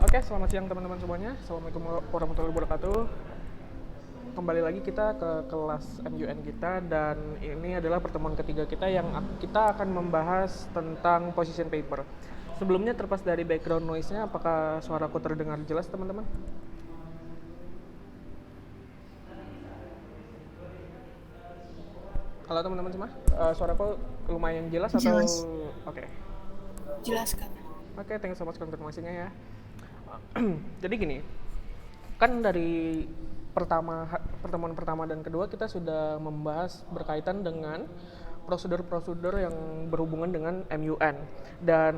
Oke, selamat siang teman-teman semuanya. Assalamualaikum warahmatullahi wabarakatuh. Kembali lagi kita ke kelas MUN kita dan ini adalah pertemuan ketiga kita yang kita akan membahas tentang position paper. Sebelumnya terlepas dari background noise-nya, apakah suaraku terdengar jelas teman-teman? Halo teman-teman semua, suaraku lumayan jelas atau? Jelas, Oke. jelas Kak. Oke, thank you so much konfirmasinya ya. Jadi gini, kan dari pertemuan pertama dan kedua kita sudah membahas berkaitan dengan prosedur-prosedur yang berhubungan dengan MUN dan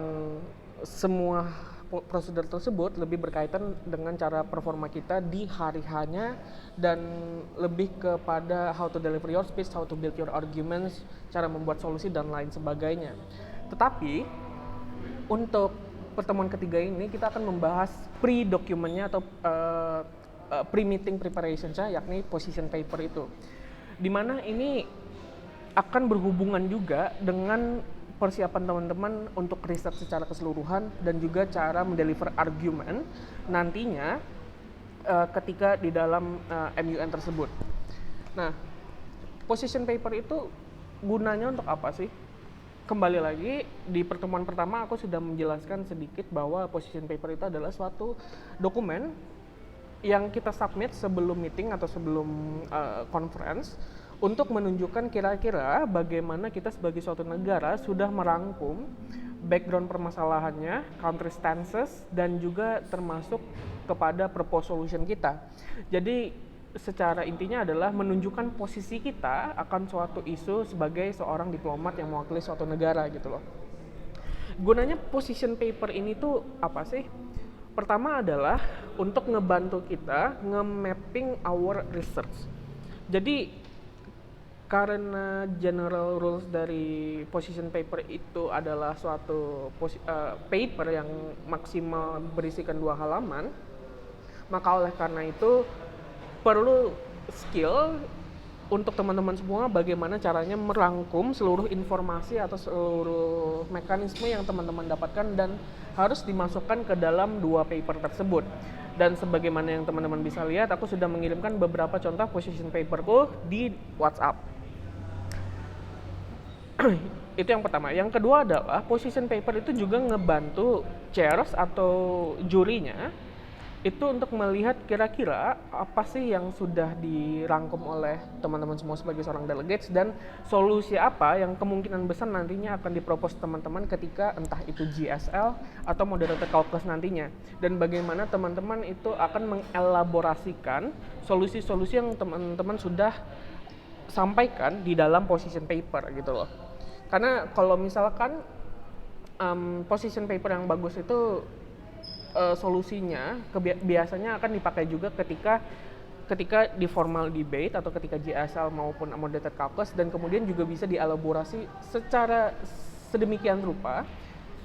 semua prosedur tersebut lebih berkaitan dengan cara performa kita di hari hanya dan lebih kepada how to deliver your speech, how to build your arguments, cara membuat solusi dan lain sebagainya. Tetapi untuk pertemuan ketiga ini kita akan membahas pre-dokumennya atau pre-meeting preparation-nya, yakni position paper itu. Dimana ini akan berhubungan juga dengan persiapan teman-teman untuk riset secara keseluruhan dan juga cara mendeliver argumen nantinya ketika di dalam MUN tersebut. Nah, position paper itu gunanya untuk apa sih? Kembali lagi, di pertemuan pertama aku sudah menjelaskan sedikit bahwa position paper itu adalah suatu dokumen yang kita submit sebelum meeting atau sebelum conference untuk menunjukkan kira-kira bagaimana kita sebagai suatu negara sudah merangkum background permasalahannya, country stances, dan juga termasuk kepada proposed solution kita. Jadi secara intinya adalah menunjukkan posisi kita akan suatu isu sebagai seorang diplomat yang mewakili suatu negara gitu loh. Gunanya position paper ini tuh apa sih? Pertama adalah untuk ngebantu kita nge-mapping our research. Jadi karena general rules dari position paper itu adalah suatu paper yang maksimal berisikan 2 halaman, maka oleh karena itu perlu skill untuk teman-teman semua bagaimana caranya merangkum seluruh informasi atau seluruh mekanisme yang teman-teman dapatkan dan harus dimasukkan ke dalam 2 paper tersebut. Dan sebagaimana yang teman-teman bisa lihat, aku sudah mengirimkan beberapa contoh position paperku di WhatsApp. Itu yang pertama. Yang kedua adalah position paper itu juga ngebantu chairs atau jurinya itu untuk melihat kira-kira apa sih yang sudah dirangkum oleh teman-teman semua sebagai seorang delegates dan solusi apa yang kemungkinan besar nantinya akan dipropos teman-teman ketika entah itu GSL atau moderator caucus nantinya, dan bagaimana teman-teman itu akan mengelaborasikan solusi-solusi yang teman-teman sudah sampaikan di dalam position paper gitu loh. Karena kalau misalkan position paper yang bagus itu solusinya biasanya akan dipakai juga ketika di formal debate atau ketika GSL maupun moderated caucus, dan kemudian juga bisa dielaborasi secara sedemikian rupa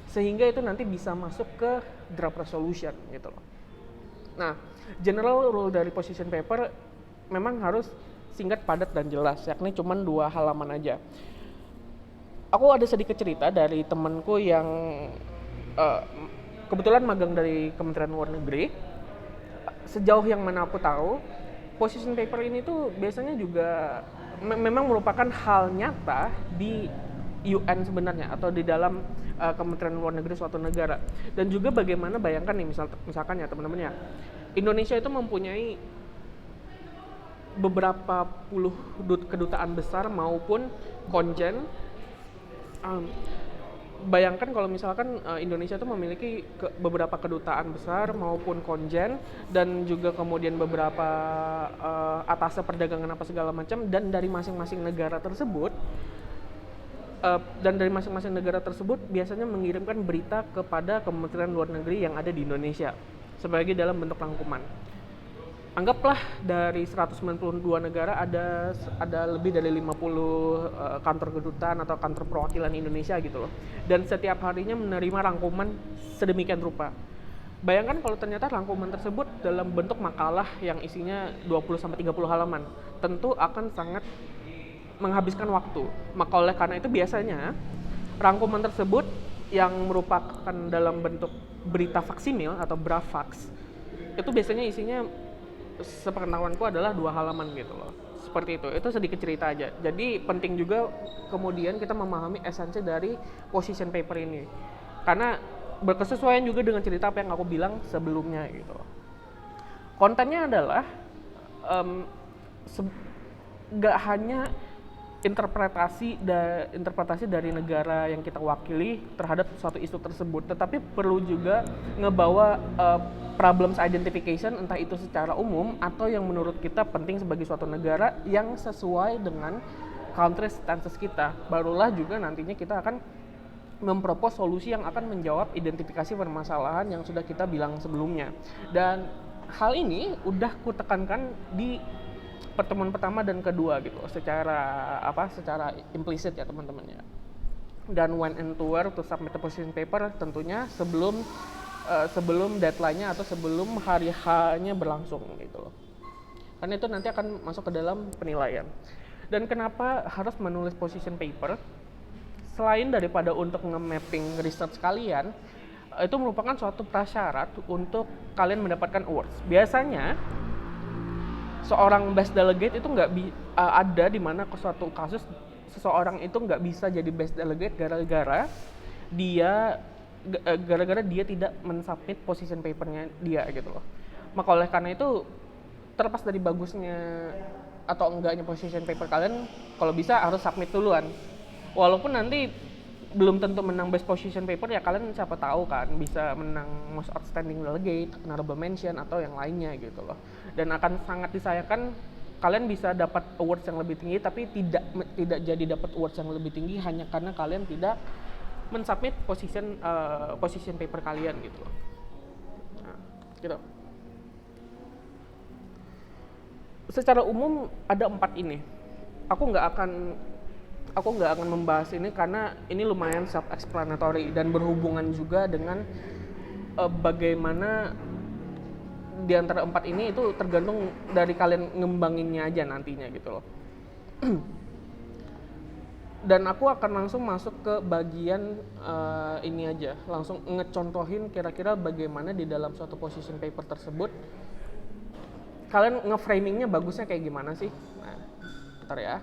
sehingga itu nanti bisa masuk ke draft resolution gitu loh. Nah, general rule dari position paper memang harus singkat, padat, dan jelas, yakni cuma 2 halaman aja. Aku ada sedikit cerita dari temanku yang kebetulan magang dari Kementerian Luar Negeri. Sejauh yang mana aku tahu, position paper ini tuh biasanya juga memang merupakan hal nyata di UN sebenarnya atau di dalam Kementerian Luar Negeri suatu negara. Dan juga bagaimana, bayangkan nih misalkan ya teman-teman ya, Indonesia itu mempunyai beberapa puluh kedutaan besar maupun konjen. Bayangkan kalau misalkan Indonesia itu memiliki beberapa kedutaan besar maupun konjen dan juga kemudian beberapa atasnya perdagangan apa segala macam, dan dari masing-masing negara tersebut biasanya mengirimkan berita kepada Kementerian Luar Negeri yang ada di Indonesia sebagai dalam bentuk rangkuman. Anggaplah dari 192 negara ada lebih dari 50 kantor kedutaan atau kantor perwakilan Indonesia gitu loh. Dan setiap harinya menerima rangkuman sedemikian rupa. Bayangkan kalau ternyata rangkuman tersebut dalam bentuk makalah yang isinya 20-30 halaman. Tentu akan sangat menghabiskan waktu. Maka oleh karena itu biasanya rangkuman tersebut yang merupakan dalam bentuk berita faksimil atau bravax, itu biasanya isinya sepengetahuanku adalah 2 halaman gitu loh. Seperti itu sedikit cerita aja. Jadi penting juga kemudian kita memahami esensi dari position paper ini. Karena berkesesuaian juga dengan cerita apa yang aku bilang sebelumnya gitu loh. Kontennya adalah nggak hanya interpretasi dari negara yang kita wakili terhadap suatu isu tersebut, tetapi perlu juga ngebawa problems identification, entah itu secara umum atau yang menurut kita penting sebagai suatu negara yang sesuai dengan country stances kita. Barulah juga nantinya kita akan mempropos solusi yang akan menjawab identifikasi permasalahan yang sudah kita bilang sebelumnya. Dan hal ini udah kutekankan di pertemuan pertama dan kedua gitu, secara implisit ya teman-teman ya. Dan when and to where to submit the position paper tentunya sebelum deadline-nya atau sebelum hari H-nya berlangsung gitu loh. Karena itu nanti akan masuk ke dalam penilaian. Dan kenapa harus menulis position paper? Selain daripada untuk nge-mapping research kalian, itu merupakan suatu prasyarat untuk kalian mendapatkan awards. Biasanya seorang best delegate itu nggak ada di mana ke suatu kasus seseorang itu nggak bisa jadi best delegate gara-gara dia tidak mensubmit position papernya dia gitu loh. Maka oleh karena itu terlepas dari bagusnya atau enggaknya position paper kalian, kalau bisa harus submit duluan. Walaupun nanti belum tentu menang best position paper ya, kalian siapa tahu kan bisa menang most outstanding delegate, honorable mention atau yang lainnya gitu loh. Dan akan sangat disayangkan kalian bisa dapat awards yang lebih tinggi tapi tidak jadi dapat awards yang lebih tinggi hanya karena kalian tidak mensubmit position paper kalian gitu loh. Nah, gitu. Secara umum ada 4 ini. Aku nggak akan membahas ini karena ini lumayan self-explanatory dan berhubungan juga dengan bagaimana di antara 4 ini itu tergantung dari kalian ngembanginnya aja nantinya gitu loh. Dan aku akan langsung masuk ke bagian ini aja, langsung ngecontohin kira-kira bagaimana di dalam suatu position paper tersebut kalian nge-framingnya bagusnya kayak gimana sih. Nah, bentar ya.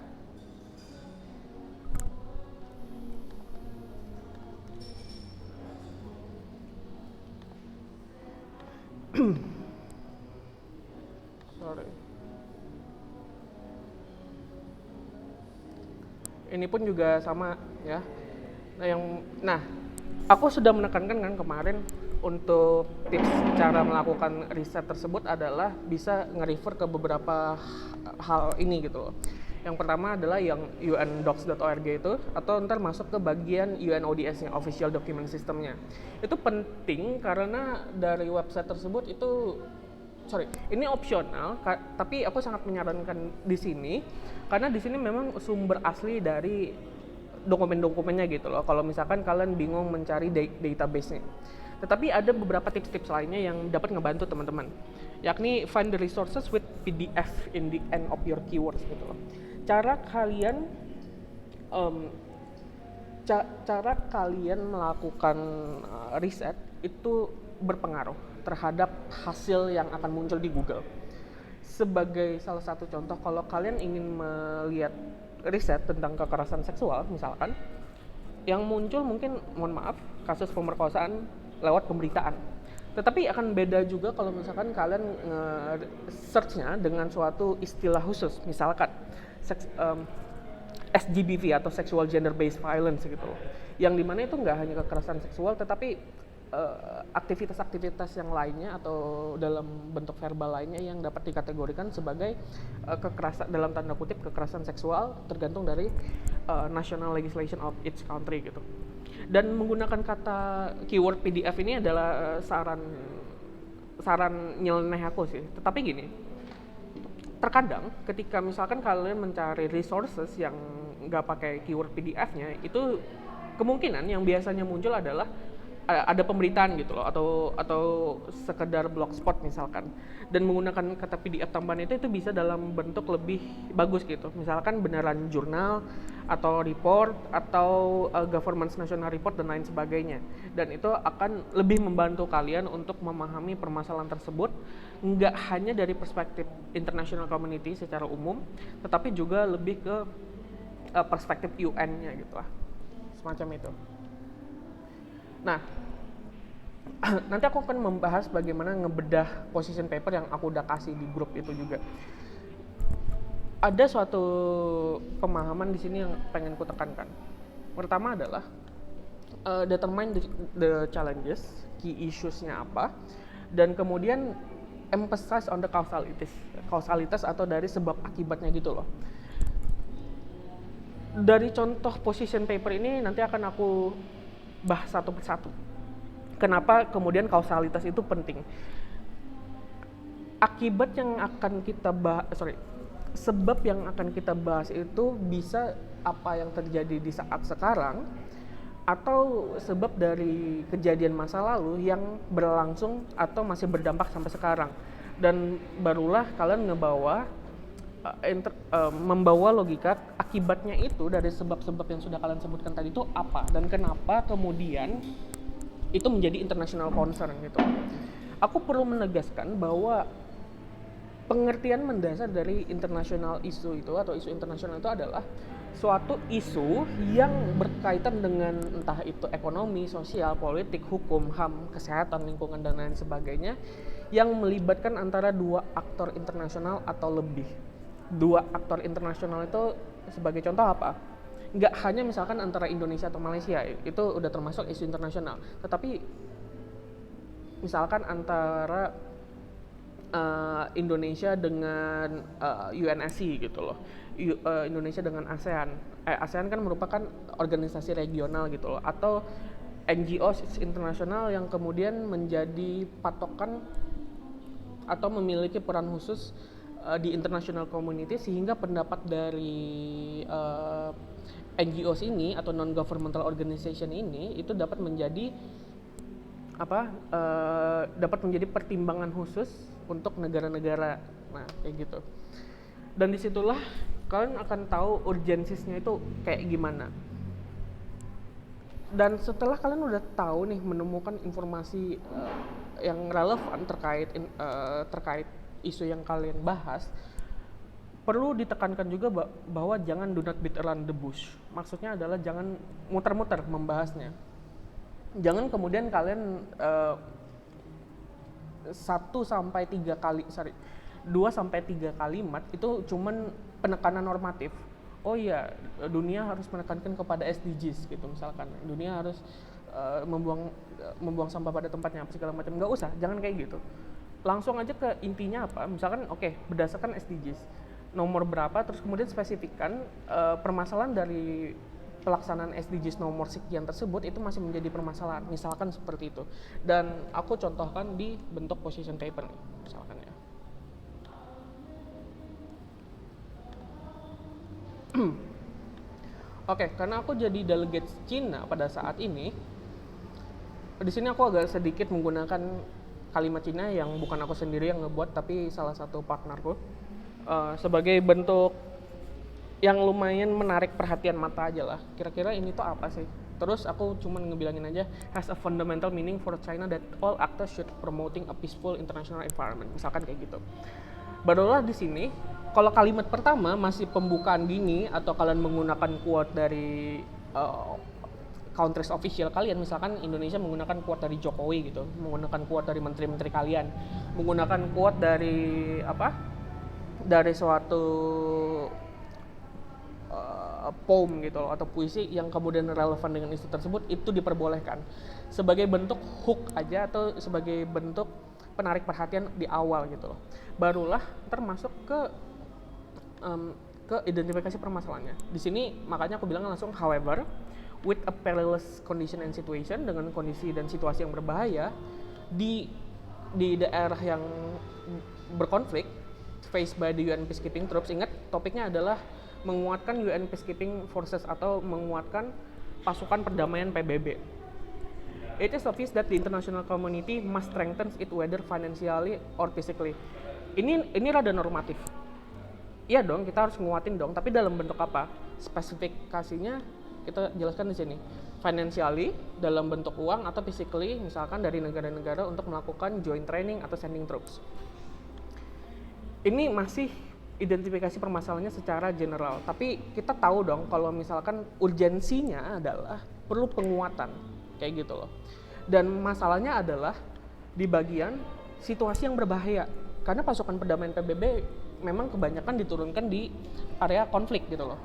Sorry. Ini pun juga sama ya. Nah, aku sudah menekankan kan kemarin untuk tips cara melakukan riset tersebut adalah bisa nge-refer ke beberapa hal ini gitu loh. Yang pertama adalah yang undocs.org itu, atau ntar masuk ke bagian UNODS-nya, Official Document System-nya. Itu penting karena dari website tersebut itu, ini opsional, tapi aku sangat menyarankan di sini, karena di sini memang sumber asli dari dokumen-dokumennya gitu loh, kalau misalkan kalian bingung mencari database-nya. Tetapi ada beberapa tips-tips lainnya yang dapat ngebantu teman-teman, yakni find the resources with PDF in the end of your keywords gitu loh. Cara kalian melakukan riset itu berpengaruh terhadap hasil yang akan muncul di Google. Sebagai salah satu contoh, kalau kalian ingin melihat riset tentang kekerasan seksual misalkan, yang muncul mungkin, mohon maaf, kasus pemerkosaan lewat pemberitaan. Tetapi akan beda juga kalau misalkan kalian search-nya dengan suatu istilah khusus, misalkan SGBV atau Sexual Gender Based Violence gitu loh. Yang dimana itu nggak hanya kekerasan seksual, tetapi aktivitas-aktivitas yang lainnya atau dalam bentuk verbal lainnya yang dapat dikategorikan sebagai kekerasan, dalam tanda kutip kekerasan seksual, tergantung dari national legislation of each country gitu. Dan menggunakan kata keyword PDF ini adalah saran nyeleneh aku sih. Tetapi gini, terkadang ketika misalkan kalian mencari resources yang nggak pakai keyword PDF-nya, itu kemungkinan yang biasanya muncul adalah ada pemberitaan gitu loh, atau sekedar blogspot misalkan, dan menggunakan kata PDF tambahan itu bisa dalam bentuk lebih bagus gitu, misalkan beneran jurnal atau report atau governance national report dan lain sebagainya, dan itu akan lebih membantu kalian untuk memahami permasalahan tersebut nggak hanya dari perspektif international community secara umum, tetapi juga lebih ke perspektif UN-nya gitu lah, semacam itu. Nah, nanti aku akan membahas bagaimana ngebedah position paper yang aku udah kasih di grup itu juga. Ada suatu pemahaman di sini yang pengen ku tekankan. Pertama adalah determine the challenges, key issues-nya apa, dan kemudian emphasize on the kausalitas atau dari sebab akibatnya gitu loh. Dari contoh position paper ini nanti akan aku bahas satu persatu. Kenapa kemudian kausalitas itu penting? Akibat yang akan kita sebab yang akan kita bahas itu bisa apa yang terjadi di saat sekarang atau sebab dari kejadian masa lalu yang berlangsung atau masih berdampak sampai sekarang. Dan barulah kalian membawa logika akibatnya itu dari sebab-sebab yang sudah kalian sebutkan tadi itu apa dan kenapa kemudian itu menjadi international concern gitu. Aku perlu menegaskan bahwa pengertian mendasar dari international issue itu atau isu internasional itu adalah suatu isu yang berkaitan dengan entah itu ekonomi, sosial, politik, hukum, HAM, kesehatan, lingkungan dan lain sebagainya yang melibatkan antara dua aktor internasional atau lebih. Dua aktor internasional itu sebagai contoh apa? Nggak hanya misalkan antara Indonesia atau Malaysia, itu udah termasuk isu internasional, tetapi misalkan antara Indonesia dengan UNSC gitu loh, Indonesia dengan ASEAN. ASEAN kan merupakan organisasi regional gitu loh, atau NGO internasional yang kemudian menjadi patokan atau memiliki peran khusus di international community sehingga pendapat dari NGOs ini atau non-governmental organization ini itu dapat menjadi dapat menjadi pertimbangan khusus untuk negara-negara, nah kayak gitu. Dan disitulah kalian akan tahu urgensinya itu kayak gimana. Dan setelah kalian udah tahu nih, menemukan informasi yang relevan terkait isu yang kalian bahas, perlu ditekankan juga bahwa jangan do not beat around the bush. Maksudnya adalah jangan muter-muter membahasnya. Jangan kemudian kalian 2 sampai 3 kalimat itu cuman penekanan normatif. Oh iya, dunia harus menekankan kepada SDGs gitu misalkan. Dunia harus membuang sampah pada tempatnya apa segala macam. Nggak usah, jangan kayak gitu. Langsung aja ke intinya apa. Misalkan berdasarkan SDGs nomor berapa, terus kemudian spesifikkan permasalahan dari pelaksanaan SDGs nomor sekian tersebut itu masih menjadi permasalahan, misalkan seperti itu. Dan aku contohkan di bentuk position paper nih, misalkan ya. Karena aku jadi delegate Cina pada saat ini, di sini aku agak sedikit menggunakan kalimat Cina yang bukan aku sendiri yang ngebuat, tapi salah satu partnerku, sebagai bentuk yang lumayan menarik perhatian mata aja lah. Kira-kira ini tuh apa sih? Terus aku cuman ngebilangin aja, has a fundamental meaning for China that all actors should promoting a peaceful international environment. Misalkan kayak gitu. Barulah di sini, kalau kalimat pertama masih pembukaan gini atau kalian menggunakan quote dari countries official kalian, misalkan Indonesia menggunakan quote dari Jokowi gitu, menggunakan quote dari menteri-menteri kalian, menggunakan quote dari dari suatu poem gitu loh, atau puisi yang kemudian relevan dengan isu tersebut, itu diperbolehkan sebagai bentuk hook aja atau sebagai bentuk penarik perhatian di awal gitu loh. Barulah termasuk ke identifikasi permasalahannya. Di sini makanya aku bilang langsung, however, with a perilous condition and situation, dengan kondisi dan situasi yang berbahaya di daerah yang berkonflik, faced by the UN peacekeeping troops. Ingat, topiknya adalah menguatkan UN peacekeeping forces atau menguatkan pasukan perdamaian PBB. it is obvious that the international community must strengthen it whether financially or physically. Ini rada normatif. Iya dong, kita harus nguatin dong, tapi dalam bentuk apa? Spesifikasinya kita jelaskan di sini. Financially dalam bentuk uang atau physically misalkan dari negara-negara untuk melakukan joint training atau sending troops. Ini masih identifikasi permasalahannya secara general, tapi kita tahu dong kalau misalkan urgensinya adalah perlu penguatan kayak gitu loh. Dan masalahnya adalah di bagian situasi yang berbahaya, karena pasukan perdamaian PBB memang kebanyakan diturunkan di area konflik gitu loh.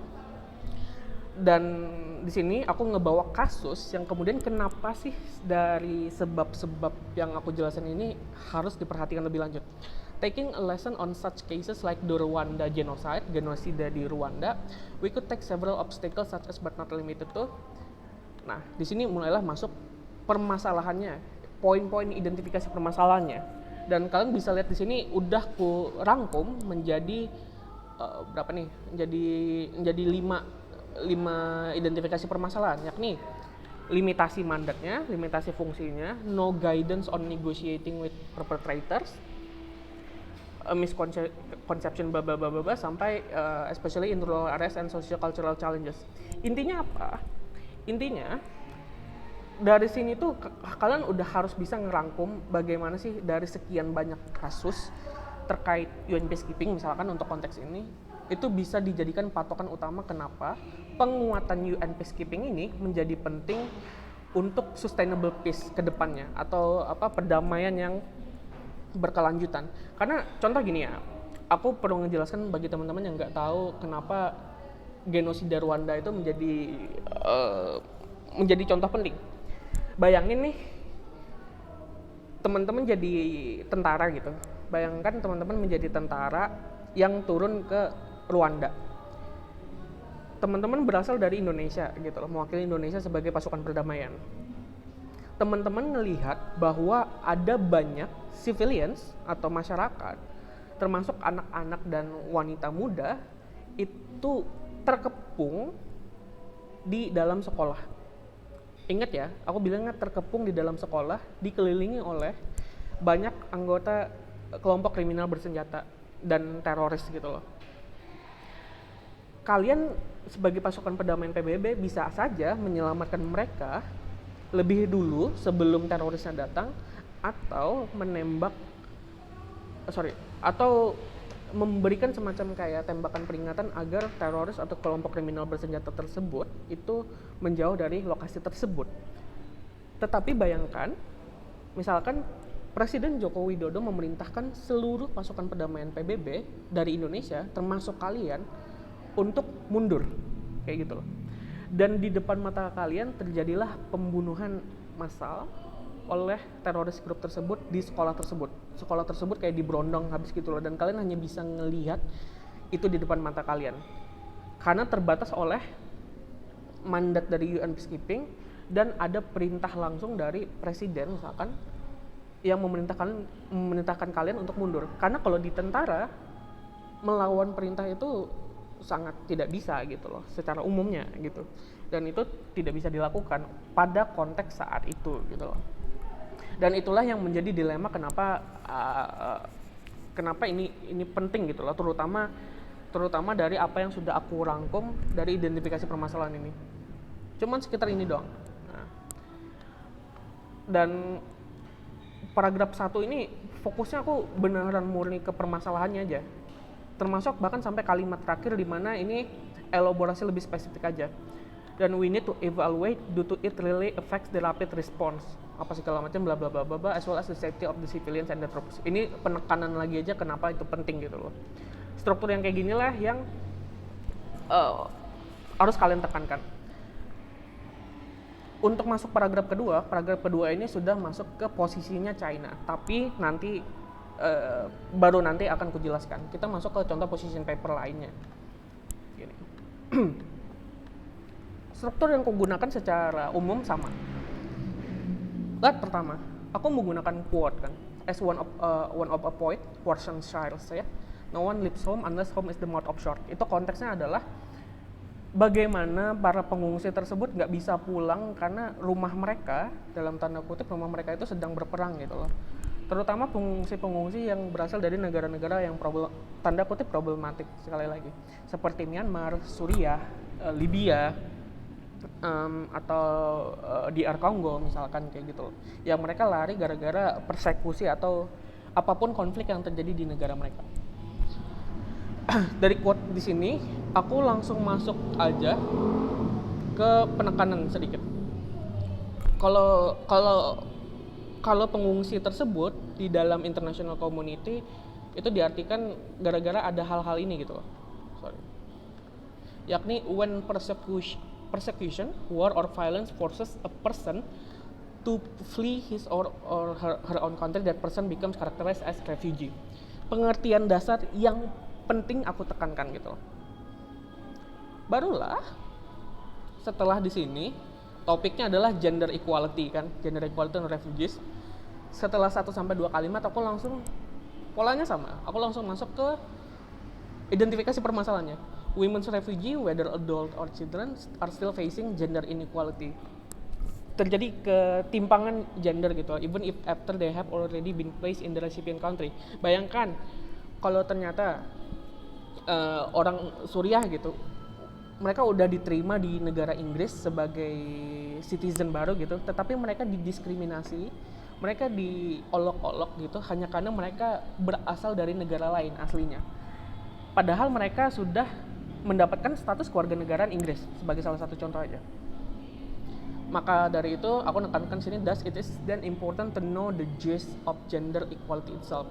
Dan di sini aku ngebawa kasus yang kemudian kenapa sih dari sebab-sebab yang aku jelasin ini harus diperhatikan lebih lanjut. Taking a lesson on such cases like the Rwanda genocide, genosida di Rwanda, we could take several obstacles such as but not limited to. Nah, di sini mulailah masuk permasalahannya, poin-poin identifikasi permasalahannya. Dan kalian bisa lihat di sini udah ku rangkum menjadi berapa nih? Menjadi 5 identifikasi permasalahan, yakni limitasi mandatnya, limitasi fungsinya, no guidance on negotiating with perpetrators, misconception sampai especially in rural areas and socio-cultural challenges. Intinya apa? Intinya dari sini tuh kalian udah harus bisa ngerangkum bagaimana sih dari sekian banyak kasus terkait UN peacekeeping misalkan untuk konteks ini itu bisa dijadikan patokan utama kenapa penguatan UN peacekeeping ini menjadi penting untuk sustainable peace ke depannya atau perdamaian yang berkelanjutan. Karena contoh gini ya, aku perlu ngejelaskan bagi teman-teman yang nggak tahu kenapa genosida Rwanda itu menjadi contoh penting. Bayangin nih, teman-teman jadi tentara gitu. Bayangkan teman-teman menjadi tentara yang turun ke Rwanda. Teman-teman berasal dari Indonesia gitu loh, mewakili Indonesia sebagai pasukan perdamaian. Teman-teman ngelihat bahwa ada banyak civilians atau masyarakat, termasuk anak-anak dan wanita muda, itu terkepung di dalam sekolah. Ingat ya, aku bilangnya terkepung di dalam sekolah, dikelilingi oleh banyak anggota kelompok kriminal bersenjata dan teroris gitu loh. Kalian sebagai pasukan perdamaian PBB bisa saja menyelamatkan mereka lebih dulu sebelum terorisnya datang atau atau memberikan semacam kayak tembakan peringatan agar teroris atau kelompok kriminal bersenjata tersebut itu menjauh dari lokasi tersebut. Tetapi bayangkan misalkan Presiden Joko Widodo memerintahkan seluruh pasukan perdamaian PBB dari Indonesia termasuk kalian untuk mundur kayak gitu loh. Dan di depan mata kalian terjadilah pembunuhan massal oleh teroris grup tersebut di sekolah tersebut. Sekolah tersebut kayak diberondong habis gitu loh, dan kalian hanya bisa ngelihat itu di depan mata kalian. Karena terbatas oleh mandat dari UN Peacekeeping dan ada perintah langsung dari presiden misalkan yang memerintahkan kalian untuk mundur. Karena kalau di tentara melawan perintah itu sangat tidak bisa gitu loh secara umumnya gitu, dan itu tidak bisa dilakukan pada konteks saat itu gitu loh. Dan itulah yang menjadi dilema kenapa ini penting gitu loh, terutama dari apa yang sudah aku rangkum dari identifikasi permasalahan ini. Cuman sekitar ini doang. Nah, dan paragraf 1 ini fokusnya aku beneran murni ke permasalahannya aja. Termasuk bahkan sampai kalimat terakhir di mana ini elaborasi lebih spesifik aja. Dan we need to evaluate do to it really affects the rapid response apa segala macam bla bla bla bla as well as the safety of the civilians and the troops. Ini penekanan lagi aja kenapa itu penting gitu loh. Struktur yang kayak ginilah yang harus kalian tekankan. Untuk masuk paragraf kedua ini sudah masuk ke posisinya China, tapi nanti baru nanti akan kujelaskan. Kita masuk ke contoh position paper lainnya. Gini. Struktur yang kugunakan secara umum sama. Lihat pertama, aku menggunakan quote kan, as one of a poet, Portion Shires ya. No one leaves home unless home is the mouth of short. Itu konteksnya adalah bagaimana para pengungsi tersebut nggak bisa pulang karena rumah mereka, dalam tanda kutip rumah mereka itu sedang berperang gitu loh. Terutama pengungsi-pengungsi yang berasal dari negara-negara yang tanda kutip problematik sekali lagi, seperti Myanmar, Suriah, Libya, atau DR Kongo misalkan kayak gitu loh. Yang mereka lari gara-gara persekusi atau apapun konflik yang terjadi di negara mereka. Dari quote di sini, aku langsung masuk aja ke penekanan sedikit. Kalau kalau kalau pengungsi tersebut di dalam international community itu diartikan gara-gara ada hal-hal ini gitu loh. Sorry. Yakni when persecution, war or violence forces a person to flee his or her own country, that person becomes characterized as refugee. Pengertian dasar yang penting aku tekankan gitu loh. Barulah setelah di sini topiknya adalah gender equality kan, gender equality and refugees. Setelah 1 sampai 2 kalimat aku langsung polanya sama. Aku langsung masuk ke identifikasi permasalahannya. Women's refugee, whether adult or children, are still facing gender inequality. Terjadi ketimpangan gender gitu, even if after they have already been placed in the recipient country. Bayangkan kalau ternyata orang Suriah gitu, mereka udah diterima di negara Inggris sebagai citizen baru gitu, tetapi mereka didiskriminasi, mereka diolok-olok gitu hanya karena mereka berasal dari negara lain aslinya. Padahal mereka sudah mendapatkan status kewarganegaraan Inggris sebagai salah satu contoh aja. Maka dari itu aku nekankan sini, thus it is then important to know the gist of gender equality itself.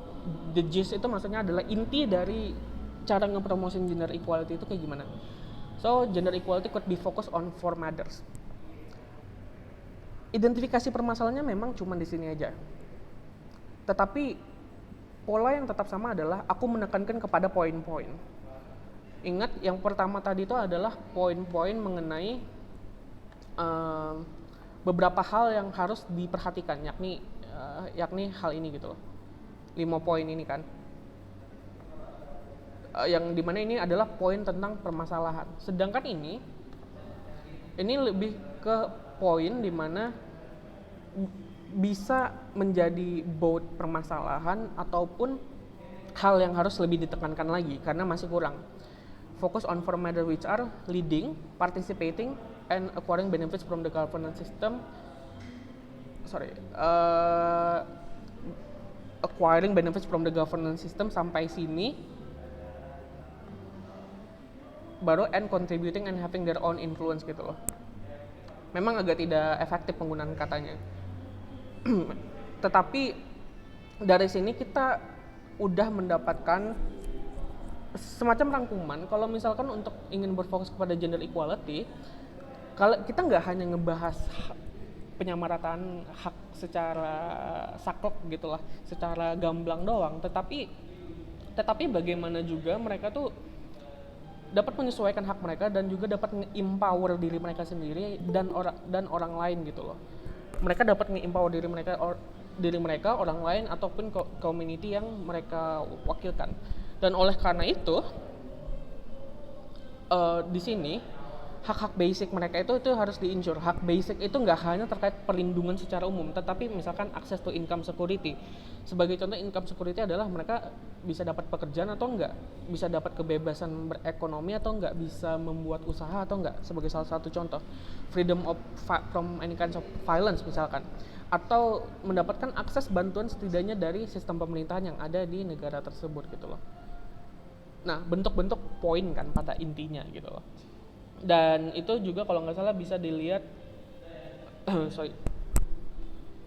The gist itu maksudnya adalah inti dari cara ngepromosin gender equality itu kayak gimana. So, gender equality could be focused on 4 matters. Identifikasi permasalahannya memang cuma di sini aja. Tetapi pola yang tetap sama adalah aku menekankan kepada poin-poin. Ingat, yang pertama tadi itu adalah poin-poin mengenai beberapa hal yang harus diperhatikan, yakni hal ini gitu loh. 5 poin ini kan. Yang dimana ini adalah poin tentang permasalahan. Sedangkan ini lebih ke poin dimana bisa menjadi both permasalahan ataupun hal yang harus lebih ditekankan lagi karena masih kurang. Focus on 4 matters which are leading, participating, and acquiring benefits from the governance system. Acquiring benefits from the governance system sampai sini. Baru and contributing and having their own influence gitu loh. Memang agak tidak efektif penggunaan katanya. Tetapi dari sini kita udah mendapatkan semacam rangkuman kalau misalkan untuk ingin berfokus kepada gender equality, kalau kita nggak hanya ngebahas penyamarataan hak secara saklek gitulah, secara gamblang doang, tetapi bagaimana juga mereka tuh dapat menyesuaikan hak mereka dan juga dapat nge-empower diri mereka sendiri dan orang lain gitu loh. Mereka dapat nge-empower diri mereka, orang lain ataupun community yang mereka wakilkan. Dan oleh karena itu di sini hak-hak basic mereka itu harus di-insure. Hak basic itu nggak hanya terkait perlindungan secara umum, tetapi misalkan akses to income security. Sebagai contoh, income security adalah mereka bisa dapat pekerjaan atau enggak, bisa dapat kebebasan berekonomi atau enggak, bisa membuat usaha atau enggak, sebagai salah satu contoh. Freedom from any kinds of violence misalkan, atau mendapatkan akses bantuan setidaknya dari sistem pemerintahan yang ada di negara tersebut gitu loh. Nah, bentuk-bentuk poin kan pada intinya gitu loh. Dan itu juga kalau nggak salah bisa dilihat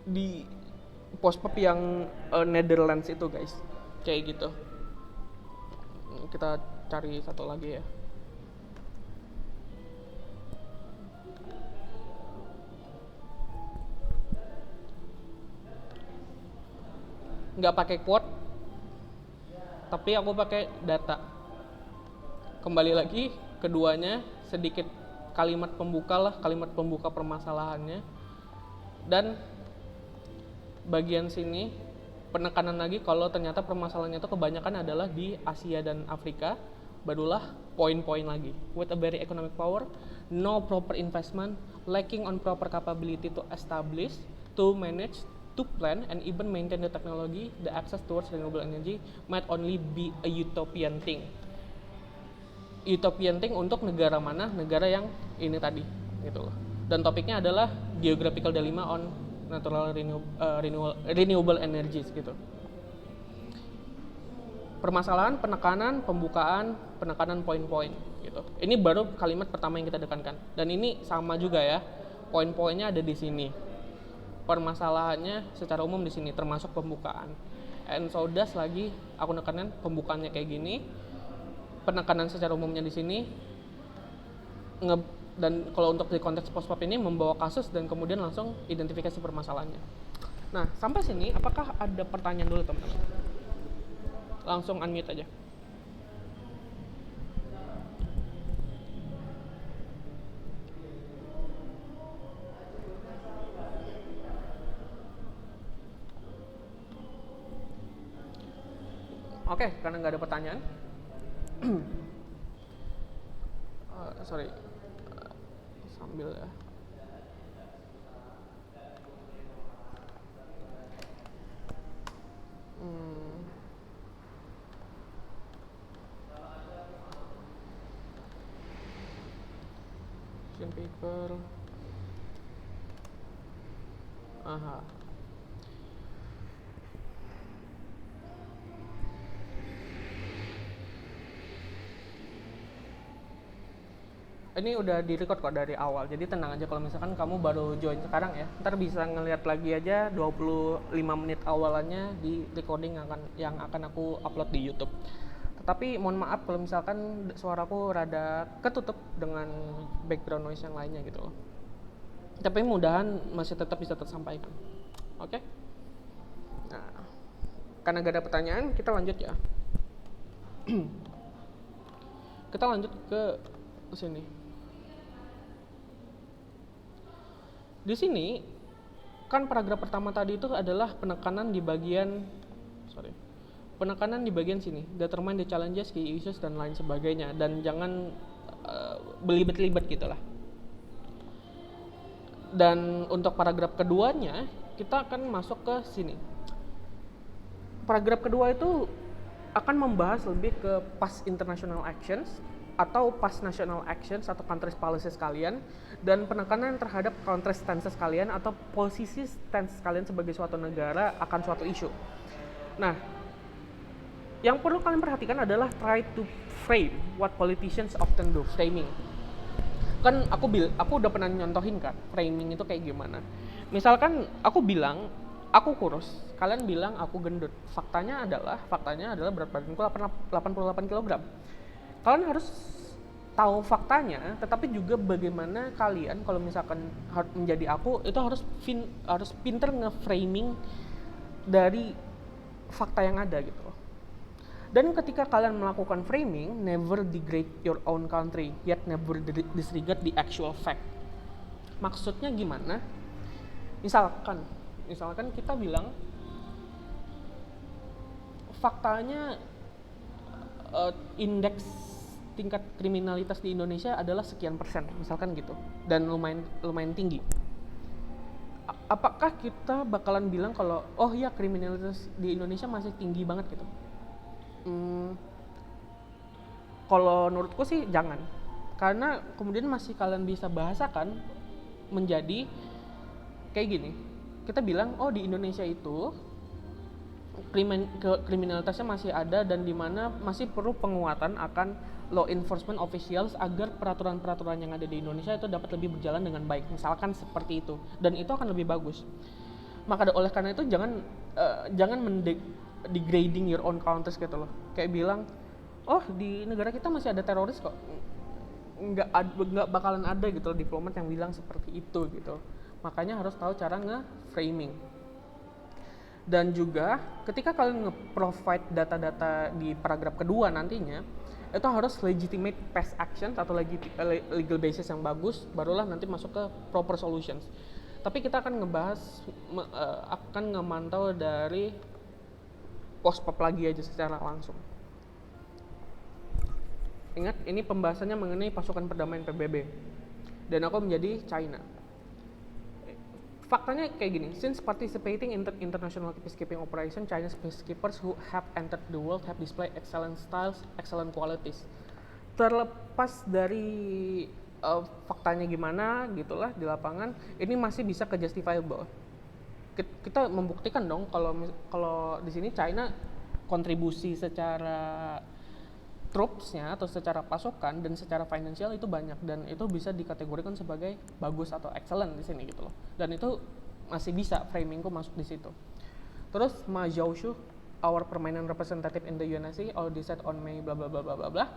di post-pop yang Netherlands itu guys, kayak gitu. Kita cari satu lagi ya. Nggak pakai quote, tapi aku pakai data. Kembali lagi, keduanya sedikit kalimat pembuka permasalahannya. Dan bagian sini penekanan lagi kalau ternyata permasalahannya itu kebanyakan adalah di Asia dan Afrika, barulah poin-poin lagi. With a very economic power, no proper investment, lacking on proper capability to establish, to manage, to plan, and even maintain the technology, the access towards renewable energy might only be a utopian thing. Utopian thing untuk negara mana? Negara yang ini tadi, gitu loh. Dan topiknya adalah geographical dilemma on natural renewable energies gitu. Permasalahan, penekanan, pembukaan, penekanan poin-poin gitu. Ini baru kalimat pertama yang kita tekankan. Dan ini sama juga ya. Poin-poinnya ada di sini. Permasalahannya secara umum di sini termasuk pembukaan. And so das lagi aku nekanin pembukaannya kayak gini. Penekanan secara umumnya di sini. Dan kalau untuk di konteks post-pop ini membawa kasus dan kemudian langsung identifikasi permasalahannya. Nah, sampai sini apakah ada pertanyaan dulu teman-teman? Langsung unmute aja. Oke, karena nggak ada pertanyaan. Sorry, sambil ya. Paper. Aha. Ini udah di-record kok dari awal. Jadi tenang aja kalau misalkan kamu baru join sekarang ya. Ntar bisa ngeliat lagi aja 25 menit awalannya di recording yang akan aku upload di YouTube. Tetapi mohon maaf kalau misalkan suaraku rada ketutup dengan background noise yang lainnya gitu loh. Tapi mudahan masih tetap bisa tersampaikan. Oke? Nah, karena gak ada pertanyaan, kita lanjut ya. Kita lanjut ke sini. Di sini kan paragraf pertama tadi itu adalah penekanan di bagian sini, determine the challenges, key issues dan lain sebagainya, dan jangan belibet-libet gitulah. Dan untuk paragraf keduanya kita akan masuk ke sini. Paragraf kedua itu akan membahas lebih ke past international actions atau past national actions atau country policies kalian, dan penekanan terhadap country stances kalian atau posisi stance kalian sebagai suatu negara akan suatu isu. Nah, yang perlu kalian perhatikan adalah try to frame what politicians often do. Framing. Kan aku udah pernah nyontohin kan, framing itu kayak gimana. Misalkan aku bilang aku kurus, kalian bilang aku gendut. Faktanya adalah berat badanku 88 kg. Kalian harus tahu faktanya, tetapi juga bagaimana kalian kalau misalkan menjadi aku itu harus pinter nge-framing dari fakta yang ada gitu. Dan ketika kalian melakukan framing, never degrade your own country, yet never disregard the actual fact. Maksudnya gimana? Misalkan kita bilang faktanya indeks tingkat kriminalitas di Indonesia adalah sekian persen, misalkan gitu, dan lumayan tinggi. Apakah kita bakalan bilang kalau oh ya kriminalitas di Indonesia masih tinggi banget gitu? Kalau menurutku sih jangan, karena kemudian masih kalian bisa bahasakan menjadi kayak gini. Kita bilang oh di Indonesia itu kriminalitasnya masih ada dan di mana masih perlu penguatan akan law enforcement officials agar peraturan-peraturan yang ada di Indonesia itu dapat lebih berjalan dengan baik, misalkan seperti itu, dan itu akan lebih bagus. Maka oleh karena itu jangan degrading your own countries gitu loh. Kayak bilang, oh di negara kita masih ada teroris kok. Nggak bakalan ada gitu loh diplomat yang bilang seperti itu gitu. Makanya harus tahu cara nge-framing. Dan juga ketika kalian nge-provide data-data di paragraf kedua nantinya, itu harus legitimate past actions atau legal basis yang bagus, barulah nanti masuk ke proper solutions. Tapi kita akan akan ngemantau dari post-pop lagi aja secara langsung. Ingat, ini pembahasannya mengenai pasukan perdamaian PBB. Dan aku menjadi China. Faktanya kayak gini, since participating in international peacekeeping operation, Chinese peacekeepers who have entered the world have displayed excellent styles, excellent qualities. Terlepas dari faktanya gimana gitulah di lapangan, ini masih bisa ke justifiable. Kita membuktikan dong kalau di sini China kontribusi secara troopsnya atau secara pasukan dan secara finansial itu banyak, dan itu bisa dikategorikan sebagai bagus atau excellent di sini gitu loh. Dan itu masih bisa framingku masuk di situ. Terus Ma Zhaoshu, our permanent representative in the UNSC, already said on May blah blah blah blah blah blah.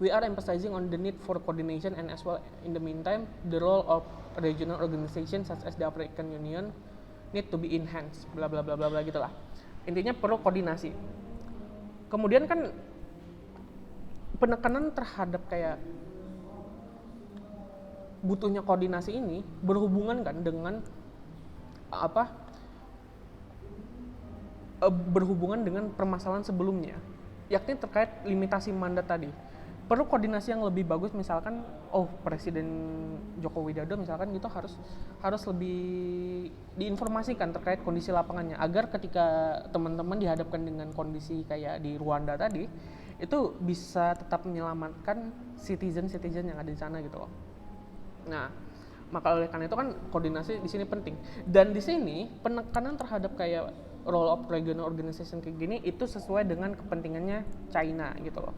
We are emphasizing on the need for coordination, and as well in the meantime the role of regional organizations such as the African Union need to be enhanced bla bla bla bla bla gitulah. Intinya perlu koordinasi. Kemudian kan penekanan terhadap kayak butuhnya koordinasi ini berhubungan kan dengan berhubungan dengan permasalahan sebelumnya, yakni terkait limitasi mandat tadi. Perlu koordinasi yang lebih bagus, misalkan Presiden Joko Widodo misalkan gitu harus lebih diinformasikan terkait kondisi lapangannya, agar ketika teman-teman dihadapkan dengan kondisi kayak di Rwanda tadi itu bisa tetap menyelamatkan citizen yang ada di sana gitu loh. Nah, maka oleh karena itu kan koordinasi di sini penting. Dan di sini penekanan terhadap kayak role of regional organization kayak gini itu sesuai dengan kepentingannya China gitu loh.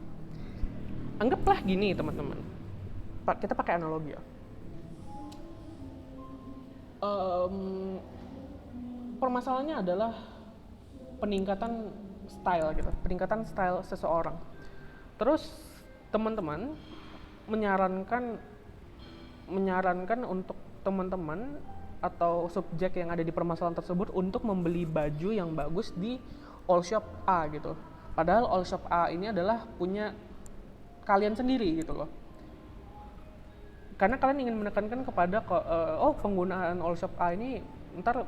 Anggaplah gini teman-teman, kita pakai analogi ya. Permasalahannya adalah peningkatan style seseorang. Terus teman-teman menyarankan untuk teman-teman atau subjek yang ada di permasalahan tersebut untuk membeli baju yang bagus di all shop A gitu. Padahal all shop A ini adalah punya kalian sendiri gitu loh. Karena kalian ingin menekankan kepada penggunaan all shop A ini ntar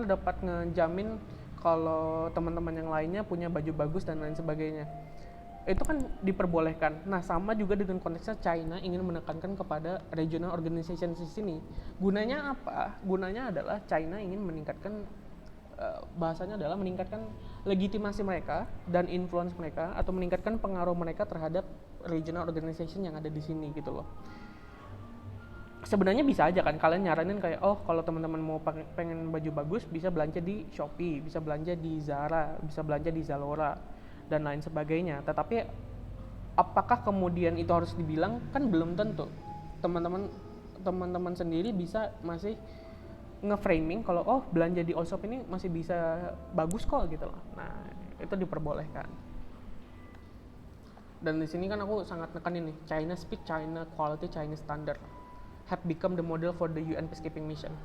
dapat ngejamin kalau teman-teman yang lainnya punya baju bagus dan lain sebagainya. Itu kan diperbolehkan. Nah, sama juga dengan konteksnya China ingin menekankan kepada regional organization di sini. Gunanya apa? Gunanya adalah China ingin meningkatkan bahasanya adalah meningkatkan legitimasi mereka dan influence mereka, atau meningkatkan pengaruh mereka terhadap regional organization yang ada di sini gitu loh. Sebenarnya bisa aja kan kalian nyaranin kayak kalau teman-teman mau pengen baju bagus bisa belanja di Shopee, bisa belanja di Zara, bisa belanja di Zalora dan lain sebagainya. Tetapi apakah kemudian itu harus dibilang? Kan belum tentu. Teman-teman sendiri bisa masih nge-framing kalau belanja di all shop ini masih bisa bagus kok gitu loh. Nah, itu diperbolehkan. Dan di sini kan aku sangat nekanin nih, China speed, China quality, Chinese standard have become the model for the UN peacekeeping mission.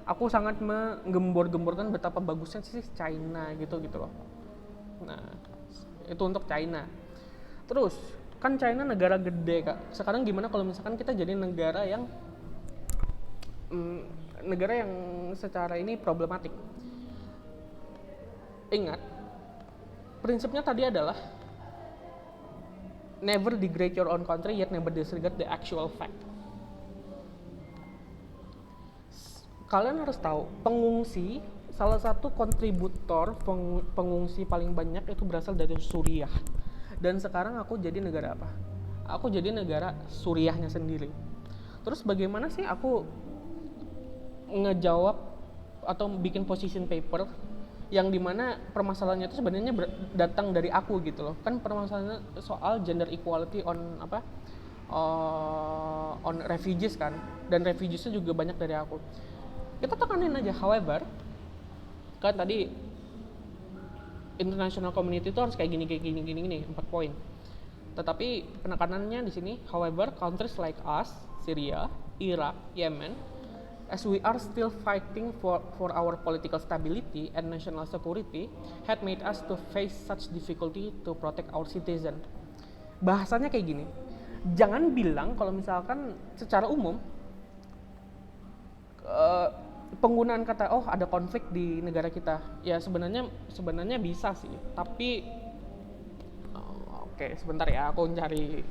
Aku sangat menggembor-gemborkan betapa bagusnya sih China gitu loh. Nah, itu untuk China. Terus, kan China negara gede Kak. Sekarang gimana kalau misalkan kita jadi negara yang secara ini problematik? Ingat, prinsipnya tadi adalah never degrade your own country yet never disregard the actual fact. Kalian harus tahu, pengungsi, salah satu kontributor pengungsi paling banyak itu berasal dari Suriah. Dan sekarang aku jadi negara apa? Aku jadi negara Suriahnya sendiri. Terus bagaimana sih aku ngejawab atau bikin position paper yang dimana permasalahannya itu sebenarnya datang dari aku gitu loh. Kan permasalahannya soal gender equality on refugees kan, dan refugeesnya juga banyak dari aku. Kita tekanin aja, however, kan tadi international community itu harus kayak gini 4 poin. Tetapi penekanannya di sini, however, countries like us, Syria, Iraq, Yemen, as we are still fighting for our political stability and national security, had made us to face such difficulty to protect our citizen. Bahasanya kayak gini, jangan bilang kalau misalkan secara umum penggunaan kata ada konflik di negara kita, ya sebenarnya bisa sih, tapi Oke, sebentar ya, aku cari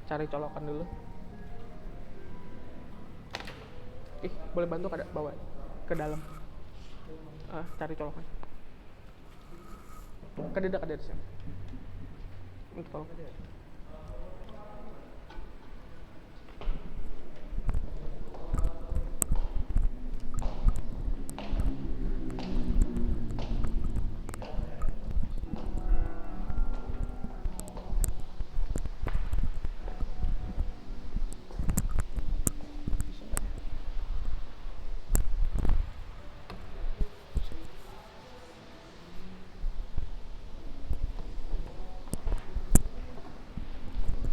cari colokan dulu. Boleh bantu kada bawa ke dalam. Cari colokan. Kada sih. Untuk tolong.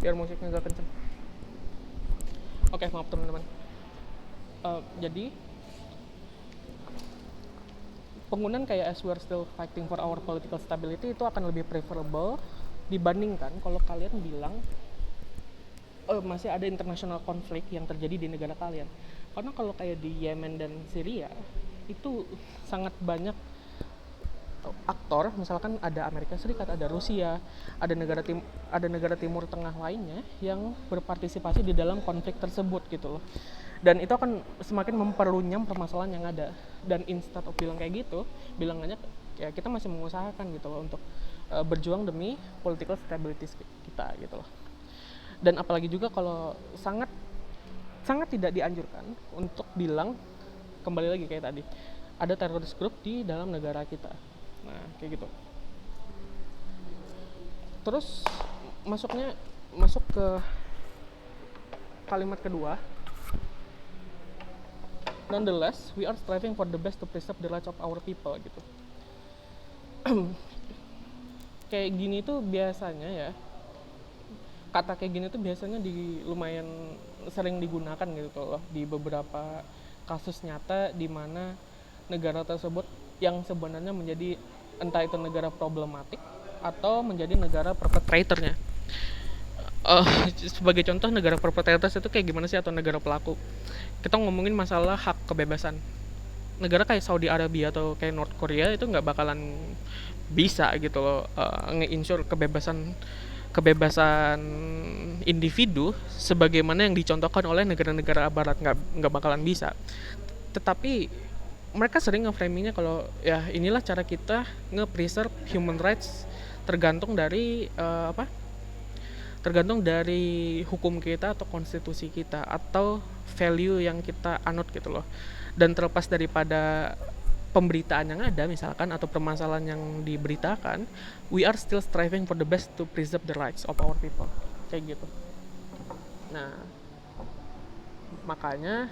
Biar musiknya gak kenceng. Oke, maaf teman-teman. Jadi penggunaan kayak as we're still fighting for our political stability itu akan lebih preferable dibandingkan kalau kalian bilang masih ada international konflik yang terjadi di negara kalian. Karena kalau kayak di Yemen dan Syria itu sangat banyak aktor, misalkan ada Amerika Serikat, ada Rusia, ada negara Timur Tengah lainnya yang berpartisipasi di dalam konflik tersebut gitu loh. Dan itu akan semakin memperunyam permasalahan yang ada. Dan instead of bilang kayak gitu, bilangannya ya kita masih mengusahakan gitu loh untuk berjuang demi political stability kita gitu loh. Dan apalagi juga kalau sangat tidak dianjurkan untuk bilang, kembali lagi kayak tadi, ada teroris group di dalam negara kita. Nah, kayak gitu. Terus masuk ke kalimat kedua. Nonetheless, we are striving for the best to preserve the rights of our people gitu. Kayak gini tuh biasanya ya, kata kayak gini tuh biasanya lumayan sering digunakan gitu loh di beberapa kasus nyata di mana negara tersebut yang sebenarnya menjadi entah itu negara problematik atau menjadi negara perpetratornya. Sebagai contoh negara perpetrator itu kayak gimana sih, atau negara pelaku. Kita ngomongin masalah hak kebebasan. Negara kayak Saudi Arabia atau kayak North Korea itu nggak bakalan bisa gitu loh nge-insure kebebasan individu sebagaimana yang dicontohkan oleh negara-negara barat. Nggak bakalan bisa. Tetapi mereka sering nge-framingnya kalau ya inilah cara kita nge-preserve human rights tergantung dari tergantung dari hukum kita atau konstitusi kita atau value yang kita anut gitu loh. Dan terlepas daripada pemberitaan yang ada misalkan atau permasalahan yang diberitakan, we are still striving for the best to preserve the rights of our people, kayak gitu. Nah, makanya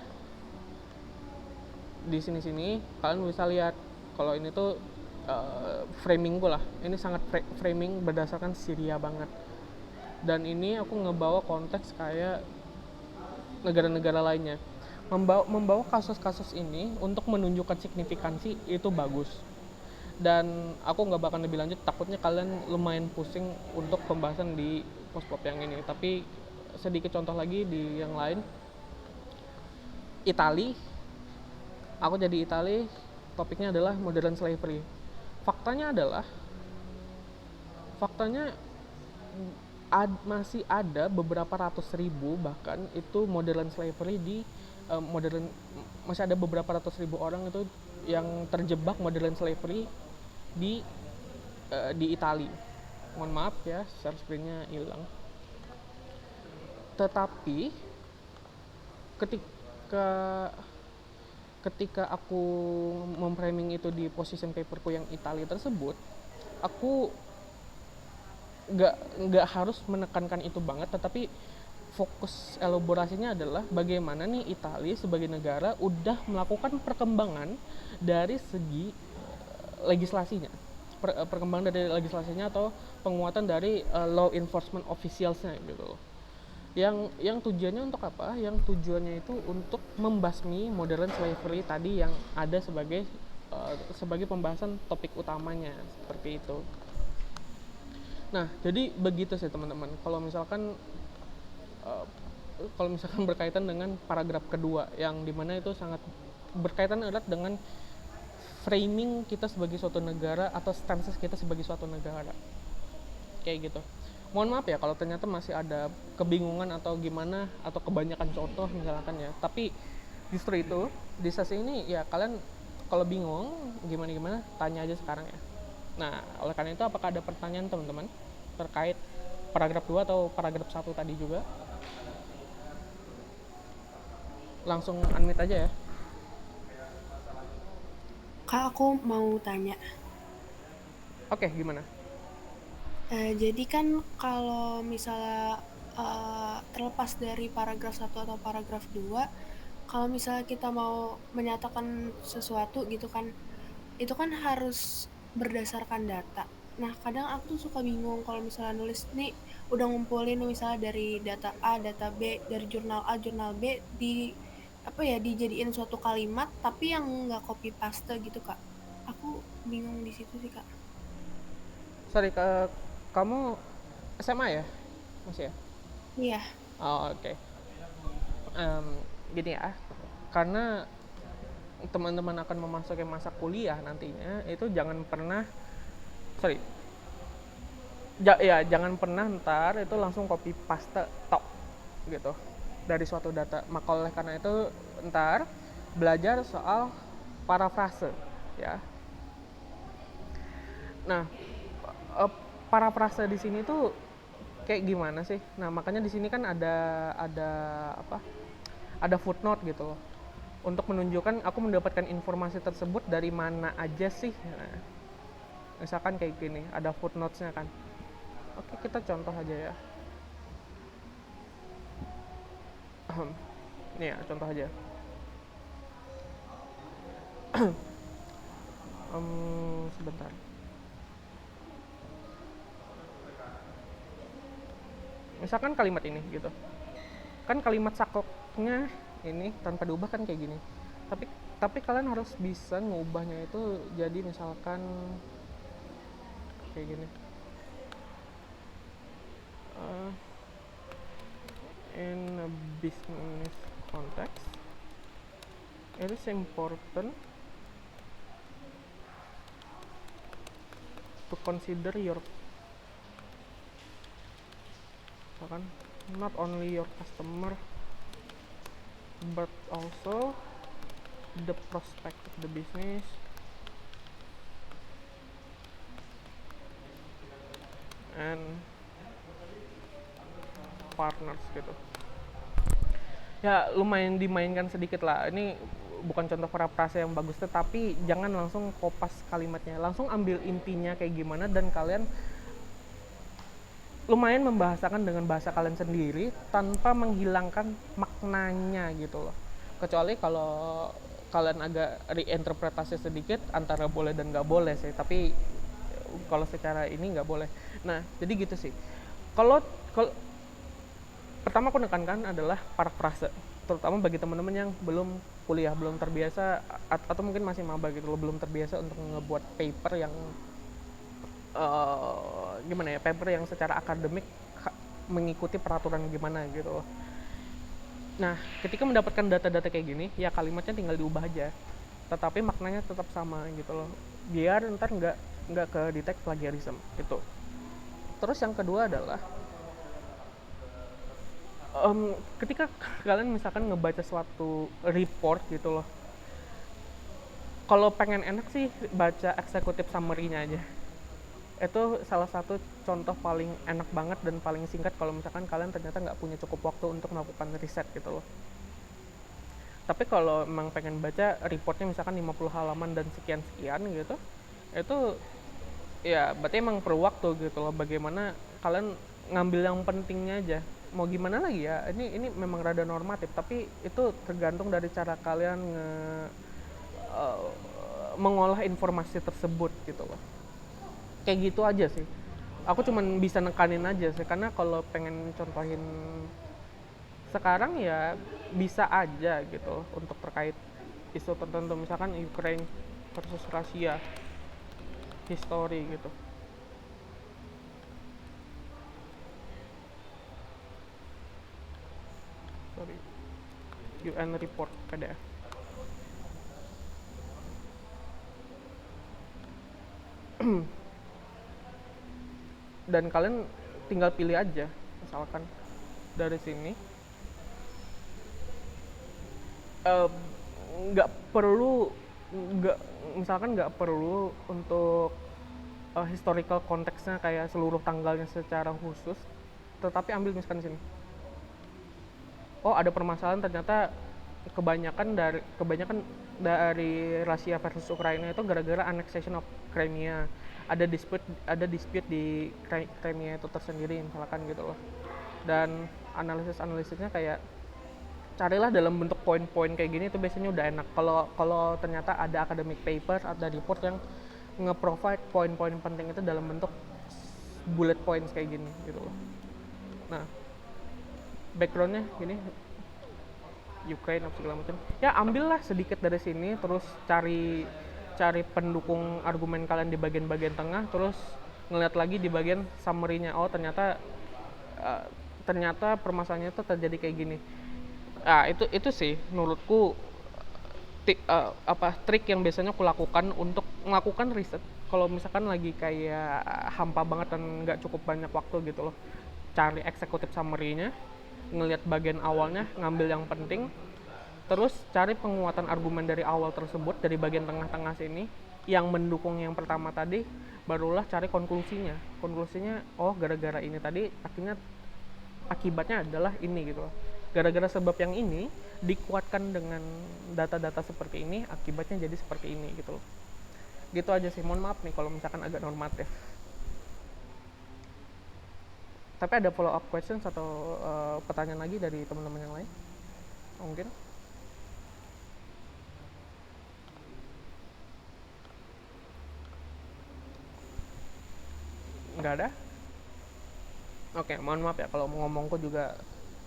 di sini kalian bisa lihat kalau ini tuh framing gue lah, ini sangat framing berdasarkan Syria banget. Dan ini aku ngebawa konteks kayak negara-negara lainnya, membawa kasus-kasus ini untuk menunjukkan signifikansi itu bagus. Dan aku nggak bakal lebih lanjut, takutnya kalian lumayan pusing untuk pembahasan di post-pop yang ini. Tapi sedikit contoh lagi di yang lain. Aku jadi Itali, topiknya adalah modern slavery. Faktanya masih ada beberapa ratus ribu bahkan itu modern slavery masih ada beberapa ratus ribu orang itu yang terjebak modern slavery di Itali. Mohon maaf ya, share screen-nya hilang. Tetapi ketika aku memframing itu di position paperku yang Italia tersebut, aku nggak harus menekankan itu banget, tetapi fokus elaborasinya adalah bagaimana nih Italia sebagai negara udah melakukan perkembangan dari segi legislasinya, perkembangan dari legislasinya atau penguatan dari law enforcement officials-nya gitu loh. Yang tujuannya untuk apa? Yang tujuannya itu untuk membasmi modern slavery tadi yang ada sebagai pembahasan topik utamanya, seperti itu. Nah, jadi begitu sih teman-teman. Kalau misalkan berkaitan dengan paragraf kedua yang dimana itu sangat berkaitan erat dengan framing kita sebagai suatu negara atau stances kita sebagai suatu negara. kayak gitu. Mohon maaf ya kalau ternyata masih ada kebingungan atau gimana atau kebanyakan contoh misalkan ya, tapi justru itu di sesi ini ya kalian kalau bingung gimana tanya aja sekarang ya. Nah, oleh karena itu apakah ada pertanyaan teman-teman terkait paragraf 2 atau paragraf 1 tadi juga? Langsung unmute aja ya. Kak, aku mau tanya. Oke, gimana? Jadi kan kalau misalnya terlepas dari paragraf 1 atau paragraf 2, kalau misalnya kita mau menyatakan sesuatu gitu kan, itu kan harus berdasarkan data. Nah, kadang aku tuh suka bingung kalau misalnya nulis nih udah ngumpulin misalnya dari data A, data B, dari jurnal A, jurnal B di apa ya, dijadiin suatu kalimat tapi yang nggak copy paste gitu, Kak. Aku bingung di situ sih, Kak. Sorry, kamu SMA ya? Masih ya? Iya. Oh, oke. Em, Gini ya, karena teman-teman akan memasuki masa kuliah nantinya, itu jangan pernah, sorry, jangan pernah ntar itu langsung copy paste tok gitu dari suatu data. Maka oleh karena itu ntar belajar soal parafrase ya. Nah, eh, parafrase di sini tuh kayak gimana sih? Nah, makanya di sini kan ada apa? Ada footnote gitu loh. Untuk menunjukkan aku mendapatkan informasi tersebut dari mana aja sih. Nah, misalkan kayak gini, ada footnotes-nya kan. Oke, kita contoh aja ya. Nih ya, contoh aja. Sebentar. Misalkan kalimat ini gitu. Kan kalimat sakleknya ini tanpa diubah kan kayak gini. Tapi tapi kalian harus bisa ngubahnya itu jadi misalkan kayak gini. Uh, in a business context, it is important to consider your not only your customer but also the prospect of the business and partners gitu. Ya lumayan dimainkan sedikit lah. Ini bukan contoh parafrase yang bagus, tetapi jangan langsung kopas kalimatnya. Langsung ambil intinya kayak gimana dan kalian lumayan membahasakan dengan bahasa kalian sendiri tanpa menghilangkan maknanya gitu loh. Kecuali kalau kalian agak reinterpretasi sedikit antara boleh dan nggak boleh sih. Tapi kalau secara ini nggak boleh. Nah jadi gitu sih. Kalau pertama aku nekankan adalah parafrase, terutama bagi teman-teman yang belum kuliah, belum terbiasa atau mungkin masih maba gitu loh, belum terbiasa untuk ngebuat paper yang gimana ya, paper yang secara akademik mengikuti peraturan gimana gitu loh. Nah, ketika mendapatkan data-data kayak gini, ya kalimatnya tinggal diubah aja, tetapi maknanya tetap sama gitu loh, biar ntar nggak ke detect plagiarism gitu. Terus yang kedua adalah ketika kalian misalkan ngebaca suatu report gitu loh, kalau pengen enak sih baca executive summary-nya aja. Itu salah satu contoh paling enak banget dan paling singkat kalau misalkan kalian ternyata nggak punya cukup waktu untuk melakukan riset gitu loh. Tapi kalau emang pengen baca reportnya misalkan 50 halaman dan sekian-sekian gitu, itu ya berarti emang perlu waktu gitu loh. Bagaimana kalian ngambil yang pentingnya aja. Mau gimana lagi ya, ini memang rada normatif, tapi itu tergantung dari cara kalian mengolah informasi tersebut gitu loh. Kayak gitu aja sih, aku cuman bisa nekanin aja sih, karena kalau pengen contohin sekarang ya bisa aja gitu untuk terkait isu tertentu, misalkan Ukraine versus Rusia, history gitu. Sorry, UN report PDF. dan kalian tinggal pilih aja. Misalkan dari sini nggak perlu nggak misalkan nggak perlu untuk historical konteksnya kayak seluruh tanggalnya secara khusus, tetapi ambil misalkan sini, oh ada permasalahan ternyata kebanyakan dari Rusia versus Ukraina itu gara-gara annexation of Crimea, ada dispute di Crimea itu tersendiri misalkan gitu loh. Dan analisisnya kayak carilah dalam bentuk poin-poin kayak gini, itu biasanya udah enak. Kalau ternyata ada academic paper, ada report yang nge-provide poin-poin penting itu dalam bentuk bullet points kayak gini gitu loh. Nah, backgroundnya gini, Ukraine apa segala macam. Ya ambillah sedikit dari sini, terus cari pendukung argumen kalian di bagian-bagian tengah, terus ngeliat lagi di bagian summary-nya. Oh ternyata permasalahannya itu terjadi kayak gini. Itu sih menurutku trik yang biasanya aku lakukan untuk melakukan riset kalau misalkan lagi kayak hampa banget dan nggak cukup banyak waktu gitu loh. Cari executive summary-nya, ngelihat bagian awalnya, ngambil yang penting, terus cari penguatan argumen dari awal tersebut dari bagian tengah-tengah sini yang mendukung yang pertama tadi, barulah cari konklusinya. Oh gara-gara ini tadi akibatnya adalah ini gitu loh. Gara-gara sebab yang ini dikuatkan dengan data-data seperti ini, akibatnya jadi seperti ini gitu loh. Gitu aja sih, mohon maaf nih kalau misalkan agak normatif. Tapi ada follow up questions atau pertanyaan lagi dari teman-teman yang lain? Mungkin? Nggak ada? Oke, mohon maaf ya kalau ngomongku juga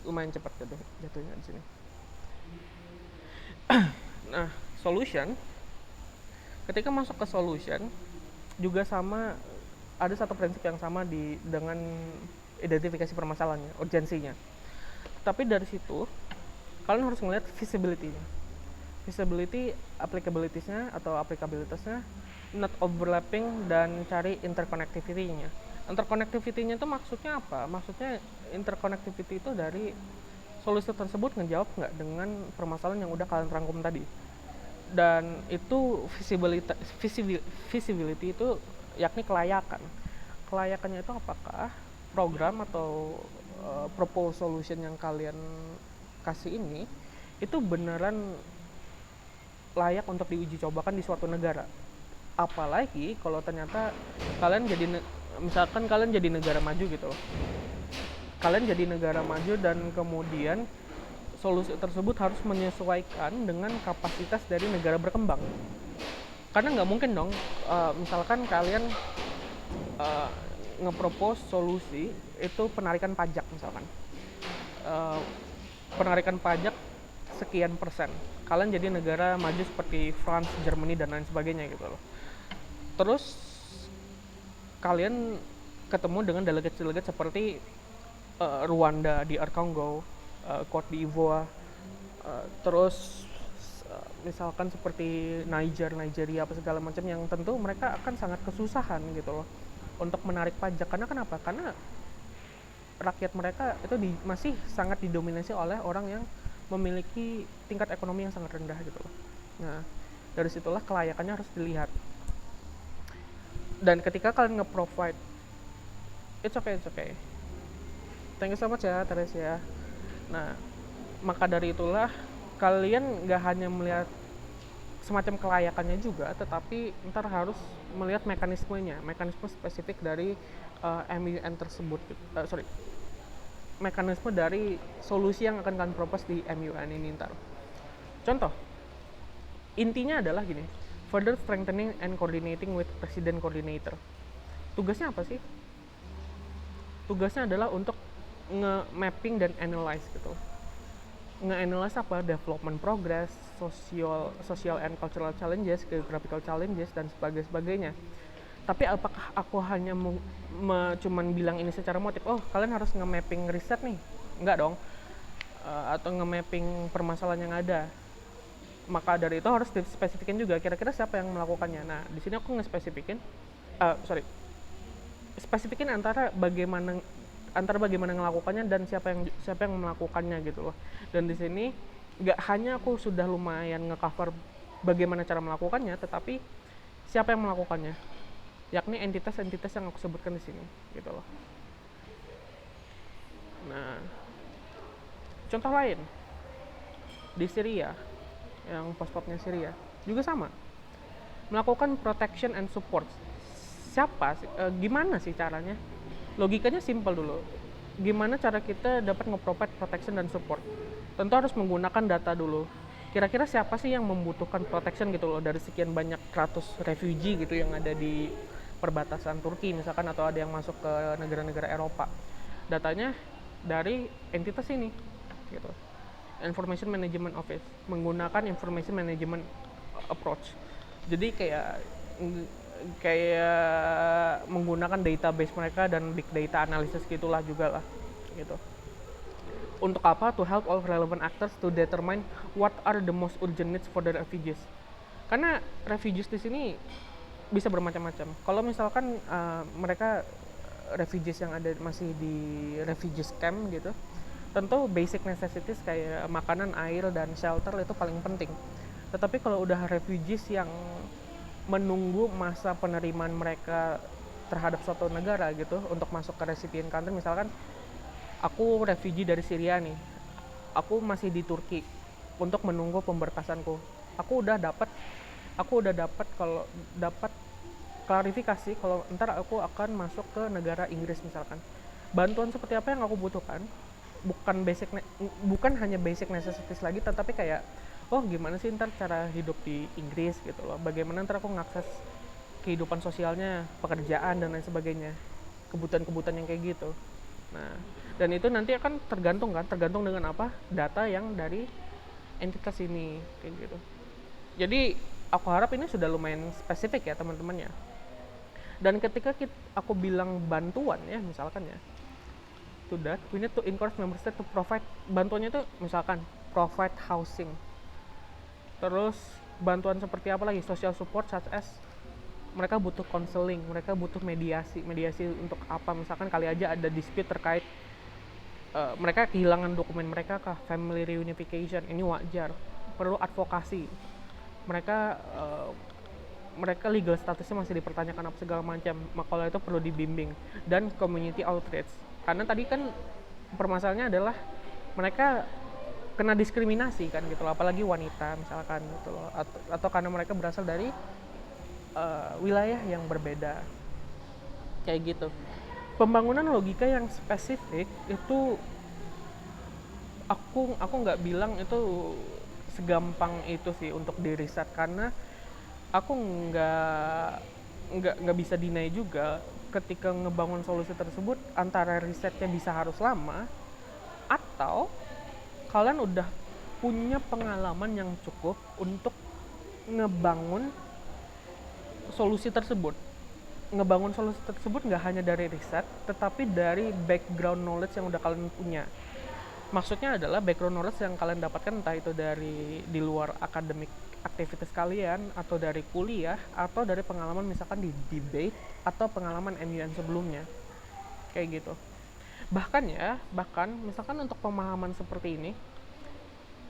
lumayan cepat jatuhnya di sini. Nah, solution, ketika masuk ke solution juga sama, ada satu prinsip yang sama dengan identifikasi permasalahannya, urgensinya. Tapi dari situ kalian harus melihat visibility, applicability-nya atau applicabilitasnya, not overlapping, dan cari interconnectivity-nya. Interconnectivity-nya itu maksudnya apa? Maksudnya interconnectivity itu dari solusi tersebut ngejawab nggak dengan permasalahan yang udah kalian rangkum tadi. Dan itu visibility itu yakni kelayakan. Kelayakannya itu apakah program atau proposed solution yang kalian kasih ini itu beneran layak untuk diuji cobakan di suatu negara. Apalagi kalau ternyata misalkan kalian jadi negara maju gitu loh. Kalian jadi negara maju dan kemudian solusi tersebut harus menyesuaikan dengan kapasitas dari negara berkembang. Karena nggak mungkin dong, misalkan kalian nge-propose solusi itu penarikan pajak misalkan. Penarikan pajak sekian persen. Kalian jadi negara maju seperti France, Germany, dan lain sebagainya gitu loh. Terus kalian ketemu dengan delegat seperti Rwanda, DR Congo, Cote d'Ivoire, terus misalkan seperti Nigeria apa segala macam, yang tentu mereka akan sangat kesusahan gitu loh untuk menarik pajak. Karena kenapa? Karena rakyat mereka itu masih sangat didominasi oleh orang yang memiliki tingkat ekonomi yang sangat rendah gitu loh. Nah, dari situlah kelayakannya harus dilihat. Dan ketika kalian nge-provide, it's okay. Thank you so much ya, Teresia. Nah, maka dari itulah kalian nggak hanya melihat semacam kelayakannya juga, tetapi ntar harus melihat mekanisme spesifik dari MUN tersebut. Mekanisme dari solusi yang akan kalian propose di MUN ini ntar. Contoh, intinya adalah gini, further strengthening and coordinating with President Coordinator. Tugasnya apa sih? Tugasnya adalah untuk nge-mapping dan analyze gitu. Nge-analyze apa? Development progress, social and cultural challenges, geographical challenges, dan sebagainya. Tapi apakah aku hanya cuman bilang ini secara motif, oh kalian harus nge-mapping riset nih? Enggak dong. Atau nge-mapping permasalahan yang ada. Maka dari itu harus dispesifikin juga kira-kira siapa yang melakukannya. Nah, di sini aku nge-spesifikin, spesifikin antara bagaimana melakukannya dan siapa yang melakukannya gitu loh. Dan di sini nggak hanya aku sudah lumayan ngecover bagaimana cara melakukannya, tetapi siapa yang melakukannya, yakni entitas-entitas yang aku sebutkan di sini gitu loh. Nah, contoh lain di Syria, yang pos-posnya Syria juga sama, melakukan protection and support. Gimana sih caranya? Logikanya simpel dulu. Gimana cara kita dapat nge-provide protection dan support? Tentu harus menggunakan data dulu. Kira-kira siapa sih yang membutuhkan protection gitu loh, dari sekian banyak ratus refugee gitu yang ada di perbatasan Turki misalkan, atau ada yang masuk ke negara-negara Eropa. Datanya dari entitas ini gitu. Information Management Office menggunakan information management approach. Jadi kayak menggunakan database mereka dan big data analysis gitulah juga lah gitu. Untuk apa? To help all relevant actors to determine what are the most urgent needs for the refugees. Karena refugees di sini bisa bermacam-macam. Kalau misalkan mereka refugees yang ada masih di refugees camp gitu, tentu basic necessities kayak makanan, air, dan shelter itu paling penting. Tetapi kalau udah refugees yang menunggu masa penerimaan mereka terhadap suatu negara gitu untuk masuk ke recipient country, misalkan aku refugee dari Syria nih, aku masih di Turki untuk menunggu pemberkasanku. Aku udah dapat kalau dapat klarifikasi kalau ntar aku akan masuk ke negara Inggris misalkan. Bantuan seperti apa yang aku butuhkan? Bukan hanya basic necessities lagi, tetapi kayak gimana sih ntar cara hidup di Inggris gitu loh, bagaimana ntar aku ngakses kehidupan sosialnya, pekerjaan dan lain sebagainya, kebutuhan yang kayak gitu. Nah, dan itu nanti akan tergantung dengan apa, data yang dari entitas ini kayak gitu. Jadi aku harap ini sudah lumayan spesifik ya teman-teman ya. Dan ketika aku bilang bantuan ya misalkan ya, to that we need to encourage member state to provide, bantuannya itu misalkan provide housing, terus bantuan seperti apa lagi, social support such as mereka butuh counseling, mereka butuh mediasi untuk apa, misalkan kali aja ada dispute terkait mereka kehilangan dokumen mereka kah, family reunification, ini wajar, perlu advokasi, mereka legal statusnya masih dipertanyakan apa segala macam, maka itu perlu dibimbing, dan community outreach. Karena tadi kan permasalahannya adalah mereka kena diskriminasi kan gitu loh, apalagi wanita misalkan gitu loh, atau karena mereka berasal dari wilayah yang berbeda kayak gitu. Pembangunan logika yang spesifik itu aku nggak bilang itu segampang itu sih untuk diriset, karena aku nggak bisa deny juga ketika ngebangun solusi tersebut antara risetnya bisa harus lama atau kalian udah punya pengalaman yang cukup untuk ngebangun solusi tersebut. Ngebangun solusi tersebut nggak hanya dari riset, tetapi dari background knowledge yang udah kalian punya. Maksudnya adalah background knowledge yang kalian dapatkan entah itu dari di luar akademik aktivitas kalian, atau dari kuliah, atau dari pengalaman misalkan di debate, atau pengalaman MUN sebelumnya. Kayak gitu. Bahkan misalkan untuk pemahaman seperti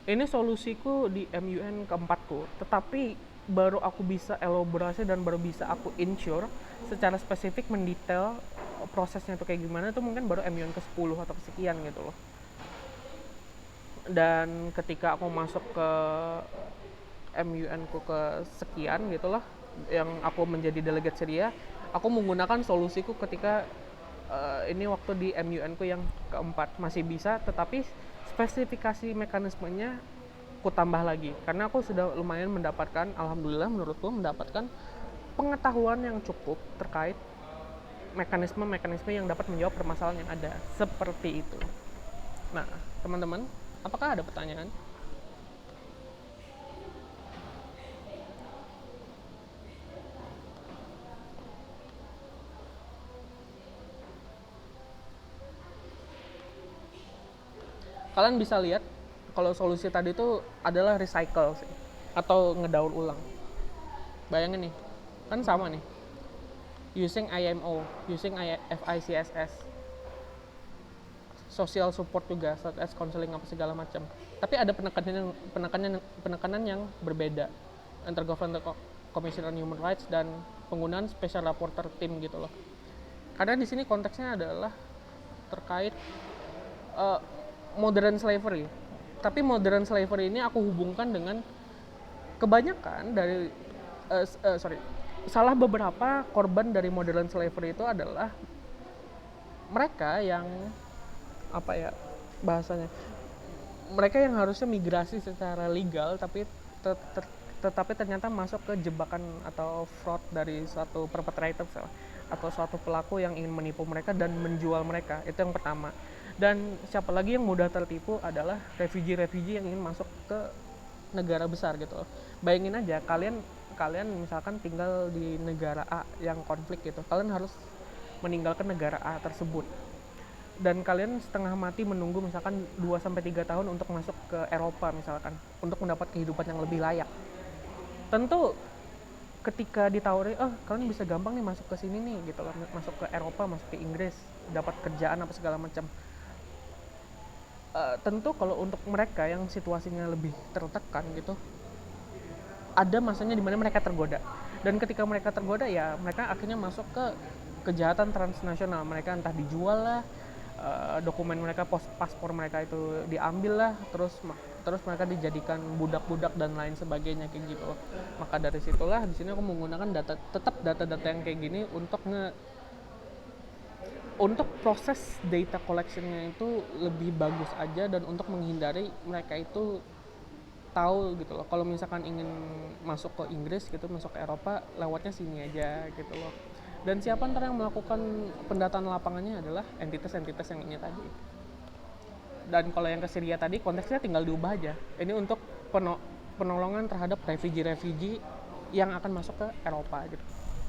ini solusiku di MUN keempatku, tetapi baru aku bisa elaborasi dan baru bisa aku ensure secara spesifik mendetail prosesnya itu kayak gimana, itu mungkin baru MUN ke-10 atau kesekian gitu loh. Dan ketika aku masuk ke MUN ku kesekian gitu loh, yang aku menjadi delegate Syria, aku menggunakan solusiku ketika ini waktu di MUN ku yang keempat masih bisa, tetapi spesifikasi mekanismenya aku tambah lagi karena aku sudah lumayan mendapatkan, alhamdulillah menurutku mendapatkan pengetahuan yang cukup terkait mekanisme yang dapat menjawab permasalahan yang ada seperti itu. Nah, teman-teman, apakah ada pertanyaan? Kalian bisa lihat kalau solusi tadi itu adalah recycle sih, atau ngedaur ulang. Bayangin nih, kan sama nih. using IMO, using FICSS, social support juga, such as counseling apa segala macam. Tapi ada penekanan yang berbeda, Intergovernmental Commission on Human Rights dan penggunaan special rapporteur team gitu loh. Karena di sini konteksnya adalah terkait modern slavery. Tapi modern slavery ini aku hubungkan dengan kebanyakan dari salah beberapa korban dari modern slavery itu adalah mereka yang apa ya bahasanya, mereka yang harusnya migrasi secara legal tapi tetapi ternyata masuk ke jebakan atau fraud dari suatu perpetrator atau suatu pelaku yang ingin menipu mereka dan menjual mereka. Itu yang pertama. Dan siapa lagi yang mudah tertipu adalah refugee yang ingin masuk ke negara besar gitu loh. Bayangin aja kalian misalkan tinggal di negara A yang konflik gitu. Kalian harus meninggalkan negara A tersebut. Dan kalian setengah mati menunggu misalkan 2-3 tahun untuk masuk ke Eropa misalkan, untuk mendapat kehidupan yang lebih layak. Tentu ketika ditawari, kalian bisa gampang nih masuk ke sini nih gitu loh, masuk ke Eropa, masuk ke Inggris, dapat kerjaan apa segala macam. Tentu kalau untuk mereka yang situasinya lebih tertekan gitu, ada masanya di mana mereka tergoda. Dan ketika mereka tergoda ya mereka akhirnya masuk ke kejahatan transnasional. Mereka entah dijual lah, dokumen mereka, paspor mereka itu diambil lah, terus mereka dijadikan budak-budak dan lain sebagainya kayak gitu. Maka dari situlah di sini aku menggunakan data-data yang kayak gini untuk proses data collectionnya itu lebih bagus aja, dan untuk menghindari mereka itu tahu gitu loh kalau misalkan ingin masuk ke Inggris gitu, masuk ke Eropa lewatnya sini aja gitu loh. Dan siapa ntar yang melakukan pendataan lapangannya adalah entitas-entitas yang ini tadi. Dan kalau yang ke Syria tadi konteksnya tinggal diubah aja. Ini untuk penolongan terhadap refugee yang akan masuk ke Eropa gitu.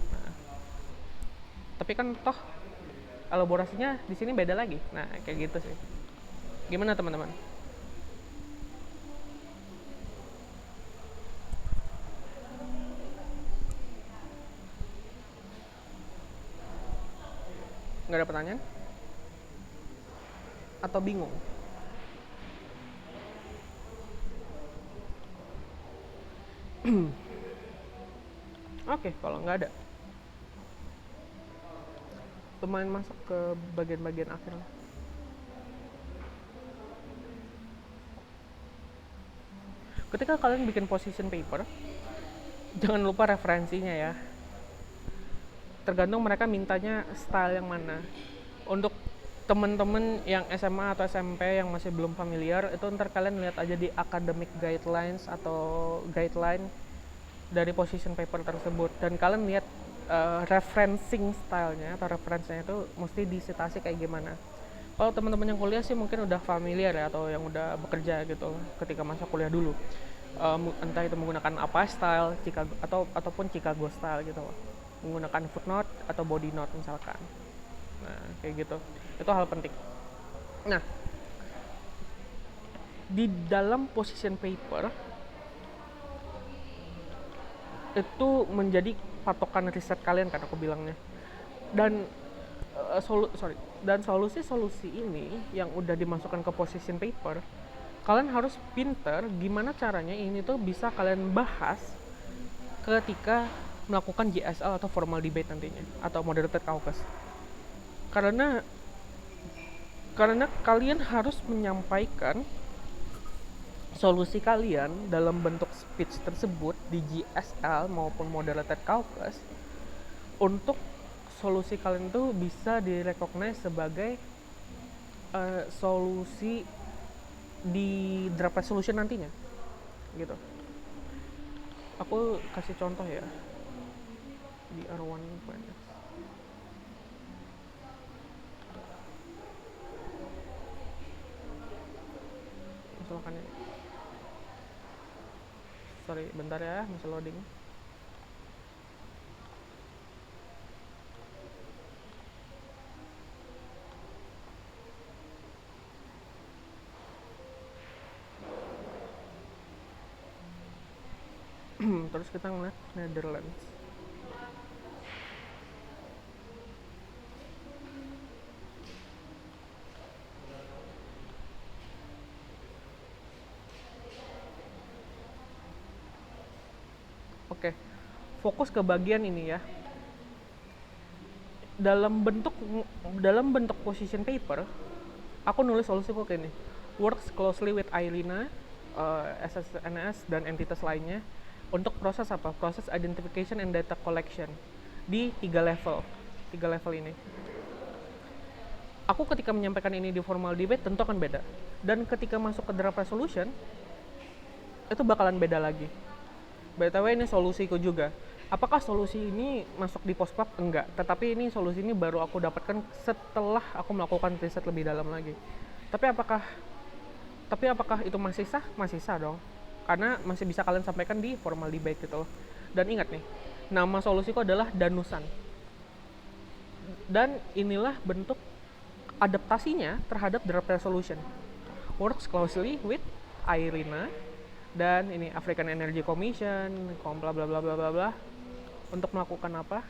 Nah, tapi kan toh elaborasinya di sini beda lagi. Nah, kayak gitu sih. Gimana teman-teman? Nggak ada pertanyaan? Atau bingung? Oke, kalau nggak ada, lumayan masuk ke bagian-bagian akhir lah. Ketika kalian bikin position paper, jangan lupa referensinya ya. Tergantung mereka mintanya style yang mana. Untuk temen-temen yang SMA atau SMP yang masih belum familiar, itu ntar kalian lihat aja di academic guidelines atau guideline dari position paper tersebut, dan kalian lihat referencing stylenya atau referensinya itu mesti disitasi kayak gimana. Kalau teman-teman yang kuliah sih mungkin udah familiar ya, atau yang udah bekerja gitu ketika masa kuliah dulu, entah itu menggunakan apa style, ataupun Chicago style gitu, menggunakan footnote atau body note misalkan. Nah kayak gitu, itu hal penting. Nah di dalam position paper itu menjadi patokan riset kalian kan aku bilangnya. Dan solusi ini yang udah dimasukkan ke position paper, kalian harus pinter gimana caranya ini tuh bisa kalian bahas ketika melakukan JSL atau formal debate nantinya, atau moderated caucus. Karena kalian harus menyampaikan solusi kalian dalam bentuk speech tersebut di JSL maupun moderated caucus, untuk solusi kalian itu bisa direcognize sebagai solusi di draft resolution nantinya gitu. Aku kasih contoh ya di R1 Finance. Misalkan ya, sorry bentar ya, masih loading. Terus kita ngeliat Netherlands. Oke, fokus ke bagian ini ya. Dalam bentuk position paper, aku nulis solusiku kayak ini. Works closely with Irina, SSNS dan entitas lainnya untuk proses apa? Proses identification and data collection di tiga level ini. Aku ketika menyampaikan ini di formal debate tentu akan beda, dan ketika masuk ke draft resolution itu bakalan beda lagi. BTW ini solusiku juga. Apakah solusi ini masuk di postpap? Enggak, tetapi ini solusi ini baru aku dapatkan setelah aku melakukan riset lebih dalam lagi. Tapi apakah itu masih sah? Masih sah dong, karena masih bisa kalian sampaikan di formal debate gitu loh. Dan ingat nih, nama solusiku adalah Danusan, dan inilah bentuk adaptasinya terhadap draft resolution. Works closely with Irina dan ini African Energy Commission, bla bla bla bla bla bla. Untuk melakukan apa?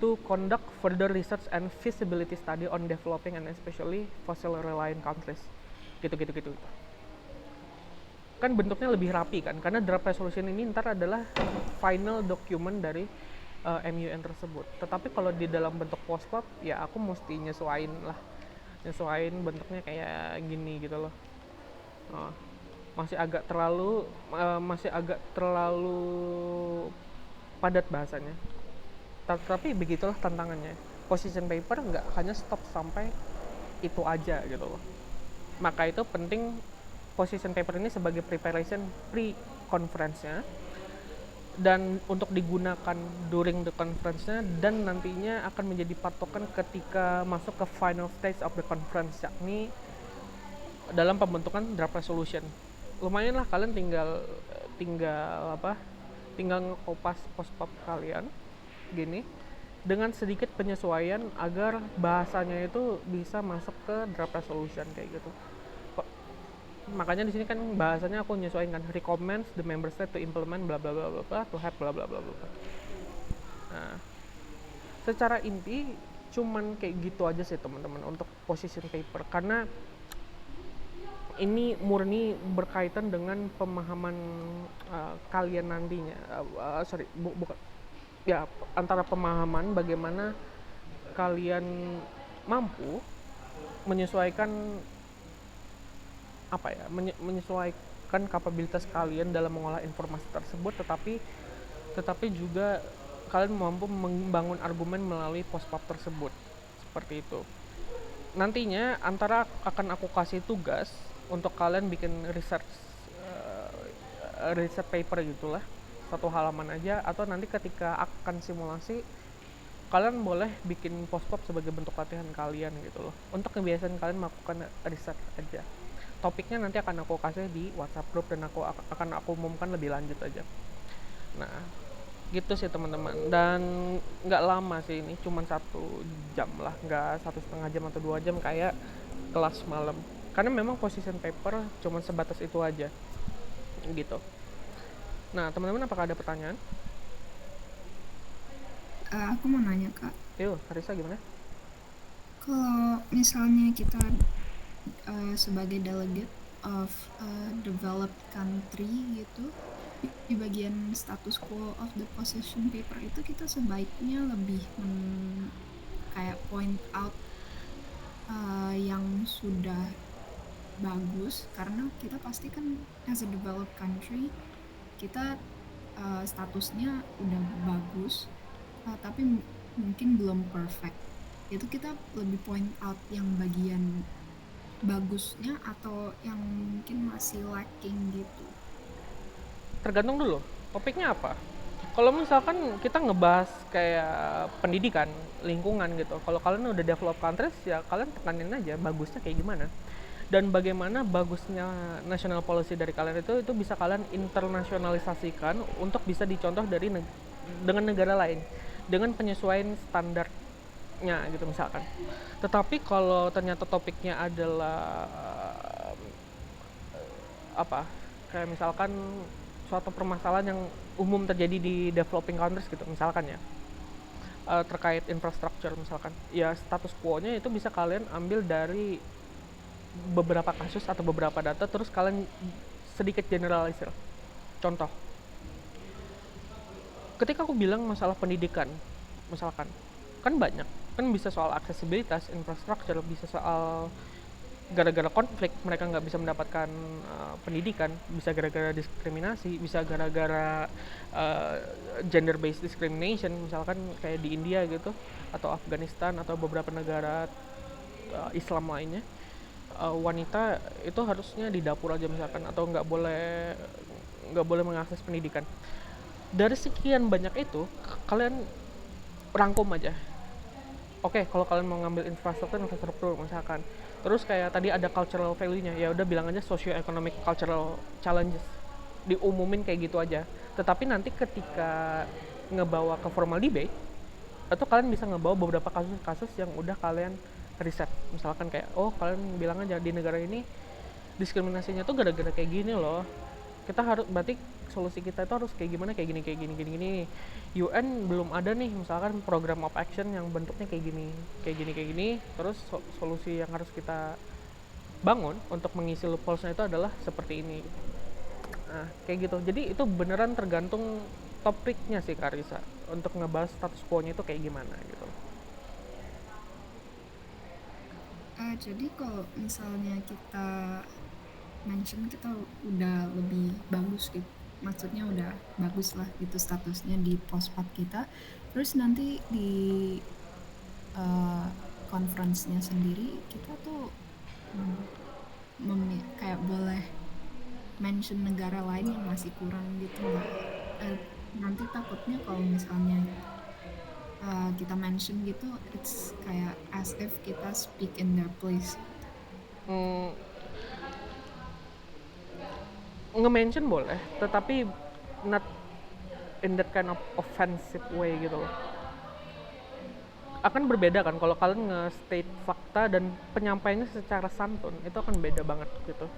To conduct further research and feasibility study on developing and especially fossil reliant countries. Gitu. Kan bentuknya lebih rapi kan, karena draft resolution ini ntar adalah final document dari MUN tersebut. Tetapi kalau di dalam bentuk postpap, ya aku mesti nyesuain bentuknya kayak gini gitu loh. Masih agak terlalu padat bahasanya. Tapi begitulah tantangannya. Position paper nggak hanya stop sampai itu aja gitu loh. Maka itu penting position paper ini sebagai preparation pre-conference-nya, dan untuk digunakan during the conference-nya, dan nantinya akan menjadi patokan ketika masuk ke final stage of the conference, yakni dalam pembentukan draft resolution. Lumayan lah, kalian tinggal ngekopas postpap kalian gini dengan sedikit penyesuaian agar bahasanya itu bisa masuk ke draft resolution kayak gitu. Makanya di sini kan bahasanya aku nyesuaikan, recommends the member state to implement bla bla bla bla to have bla bla bla bla. Nah, secara inti cuman kayak gitu aja sih teman-teman untuk position paper, karena ini murni berkaitan dengan pemahaman kalian nantinya. Bukan ya, antara pemahaman bagaimana kalian mampu menyesuaikan menyesuaikan kapabilitas kalian dalam mengolah informasi tersebut, tetapi juga kalian mampu membangun argumen melalui postpap tersebut. Seperti itu. Nantinya antara akan aku kasih tugas untuk kalian bikin research paper gitulah, 1 halaman aja, atau nanti ketika akan simulasi kalian boleh bikin postpap sebagai bentuk latihan kalian gitu loh, untuk kebiasaan kalian melakukan research aja. Topiknya nanti akan aku kasih di WhatsApp group, dan aku akan umumkan lebih lanjut aja. Nah gitu sih teman-teman, dan nggak lama sih, ini cuma 1 jam lah, nggak 1,5 jam atau 2 jam kayak kelas malam, karena memang position paper cuma sebatas itu aja gitu. Nah teman-teman, apakah ada pertanyaan? Aku mau nanya Kak, Karisa gimana? kalau misalnya kita sebagai delegate of developed country gitu, di bagian status quo of the position paper itu kita sebaiknya lebih kayak point out yang sudah bagus, karena kita pasti kan as a developed country kita statusnya udah bagus, tapi mungkin belum perfect. Itu kita lebih point out yang bagian bagusnya atau yang mungkin masih lacking gitu. Tergantung dulu topiknya apa. Kalau misalkan kita ngebahas kayak pendidikan, lingkungan gitu, kalau kalian udah develop countries, ya kalian tekanin aja bagusnya kayak gimana, dan bagaimana bagusnya national policy dari kalian itu bisa kalian internasionalisasikan untuk bisa dicontoh dengan negara lain dengan penyesuaian standarnya gitu misalkan. Tetapi kalau ternyata topiknya adalah kayak misalkan suatu permasalahan yang umum terjadi di developing countries gitu misalkan ya, terkait infrastruktur misalkan, ya status quo-nya itu bisa kalian ambil dari beberapa kasus atau beberapa data, terus kalian sedikit generalisir. Contoh, ketika aku bilang masalah pendidikan, misalkan, kan banyak, kan bisa soal aksesibilitas, infrastruktur, bisa soal gara-gara konflik mereka nggak bisa mendapatkan pendidikan, bisa gara-gara diskriminasi, bisa gara-gara gender based discrimination, misalkan kayak di India gitu, atau Afghanistan, atau beberapa negara Islam lainnya. Wanita itu harusnya di dapur aja misalkan, atau nggak boleh mengakses pendidikan. Dari sekian banyak itu, kalian rangkum aja. Oke, kalau kalian mau ngambil infrastruktur misalkan, terus kayak tadi ada cultural value-nya, ya udah bilang aja socio-economic cultural challenges, diumumin kayak gitu aja. Tetapi nanti ketika ngebawa ke formal debate, atau kalian bisa ngebawa beberapa kasus-kasus yang udah kalian riset, misalkan kayak, oh kalian bilang aja di negara ini diskriminasinya tuh gara-gara kayak gini loh, kita harus, berarti solusi kita itu harus kayak gimana, kayak gini. UN belum ada nih misalkan program of action yang bentuknya kayak gini. Terus solusi yang harus kita bangun untuk mengisi loopholes-nya itu adalah seperti ini. Nah, kayak gitu. Jadi itu beneran tergantung topiknya sih Karisa, untuk ngebahas status quo-nya itu kayak gimana gitu. Jadi kalau misalnya kita mention, kita udah lebih bagus gitu, maksudnya udah bagus lah gitu statusnya di postpad kita, terus nanti di conference-nya sendiri kita tuh kayak boleh mention negara lain yang masih kurang gitu nggak? Nanti takutnya kalau misalnya kita mention gitu, it's kayak as if kita speak in their place. Nge-mention boleh, tetapi not in that kind of offensive way gitu loh. Akan berbeda kan kalau kalian nge-state fakta dan penyampaiannya secara santun, itu akan beda banget gitu.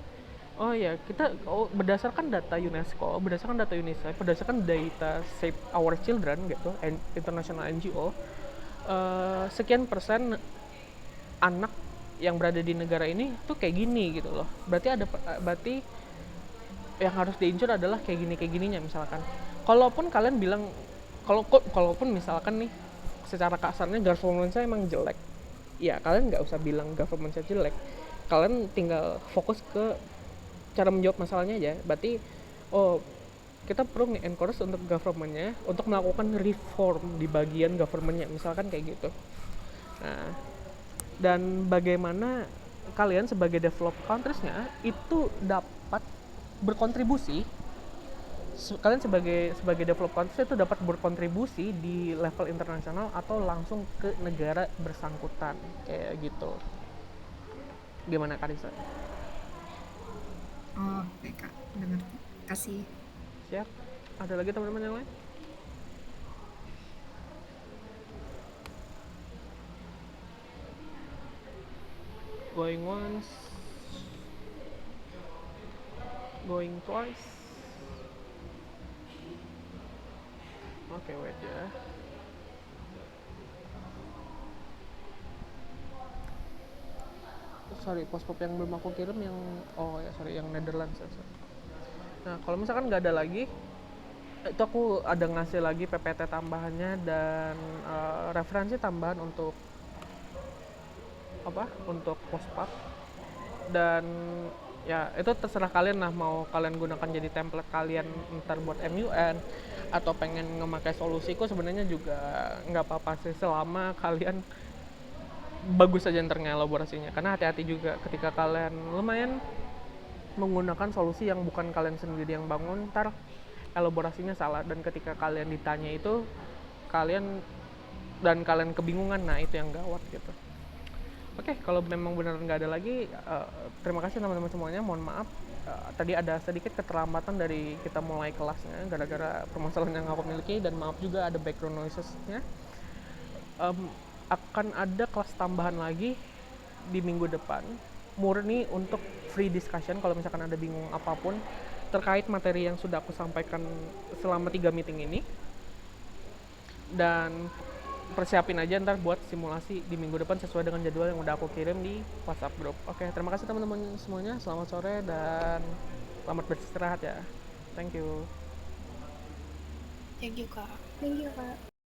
Oh ya, kita berdasarkan data UNESCO, berdasarkan data UNICEF, berdasarkan data Save Our Children gitu, international NGO, sekian persen anak yang berada di negara ini tuh kayak gini gitu loh. Berarti yang harus diinsur adalah kayak gininya misalkan. Kalaupun kalian bilang, kalaupun misalkan nih secara kasarnya government saya emang jelek, ya kalian nggak usah bilang government saya jelek, kalian tinggal fokus ke cara menjawab masalahnya aja. Berarti kita perlu nge-encourage untuk governmentnya untuk melakukan reform di bagian governmentnya misalkan kayak gitu. Nah, dan bagaimana kalian sebagai developed countries-nya itu dapat berkontribusi, kalian sebagai developed countries itu dapat berkontribusi di level internasional atau langsung ke negara bersangkutan kayak gitu. Gimana Karisa? Oke Kak, udah ngerti. Kasih. Siap? Ada lagi teman-teman yang lain? Going once, going twice. Oke, wait ya. Sorry, post-pop yang belum aku kirim yang yang Netherlands. Nah, kalau misalkan nggak ada lagi, itu aku ada ngasih lagi PPT tambahannya dan referensi tambahan untuk postpad. Dan ya itu terserah kalian lah, mau kalian gunakan jadi template kalian ntar buat MUN atau pengen ngemakai solusiku, sebenarnya juga nggak apa-apa sih selama kalian bagus aja ntar ngelaborasinya. Karena hati-hati juga ketika kalian lumayan menggunakan solusi yang bukan kalian sendiri yang bangun, ntar elaborasinya salah, dan ketika kalian ditanya itu kalian kebingungan, nah itu yang gawat gitu. Oke, kalau memang benar nggak ada lagi, terima kasih teman-teman semuanya. Mohon maaf tadi ada sedikit keterlambatan dari kita mulai kelasnya gara-gara permasalahan yang aku miliki, dan maaf juga ada background noises-nya. Akan ada kelas tambahan lagi di minggu depan, murni untuk free discussion kalau misalkan ada bingung apapun terkait materi yang sudah aku sampaikan selama 3 meeting ini. Dan persiapin aja ntar buat simulasi di minggu depan sesuai dengan jadwal yang udah aku kirim di WhatsApp group. Oke, terima kasih teman-teman semuanya. Selamat sore dan selamat beristirahat ya. Thank you. Thank you Kak. Thank you, Kak.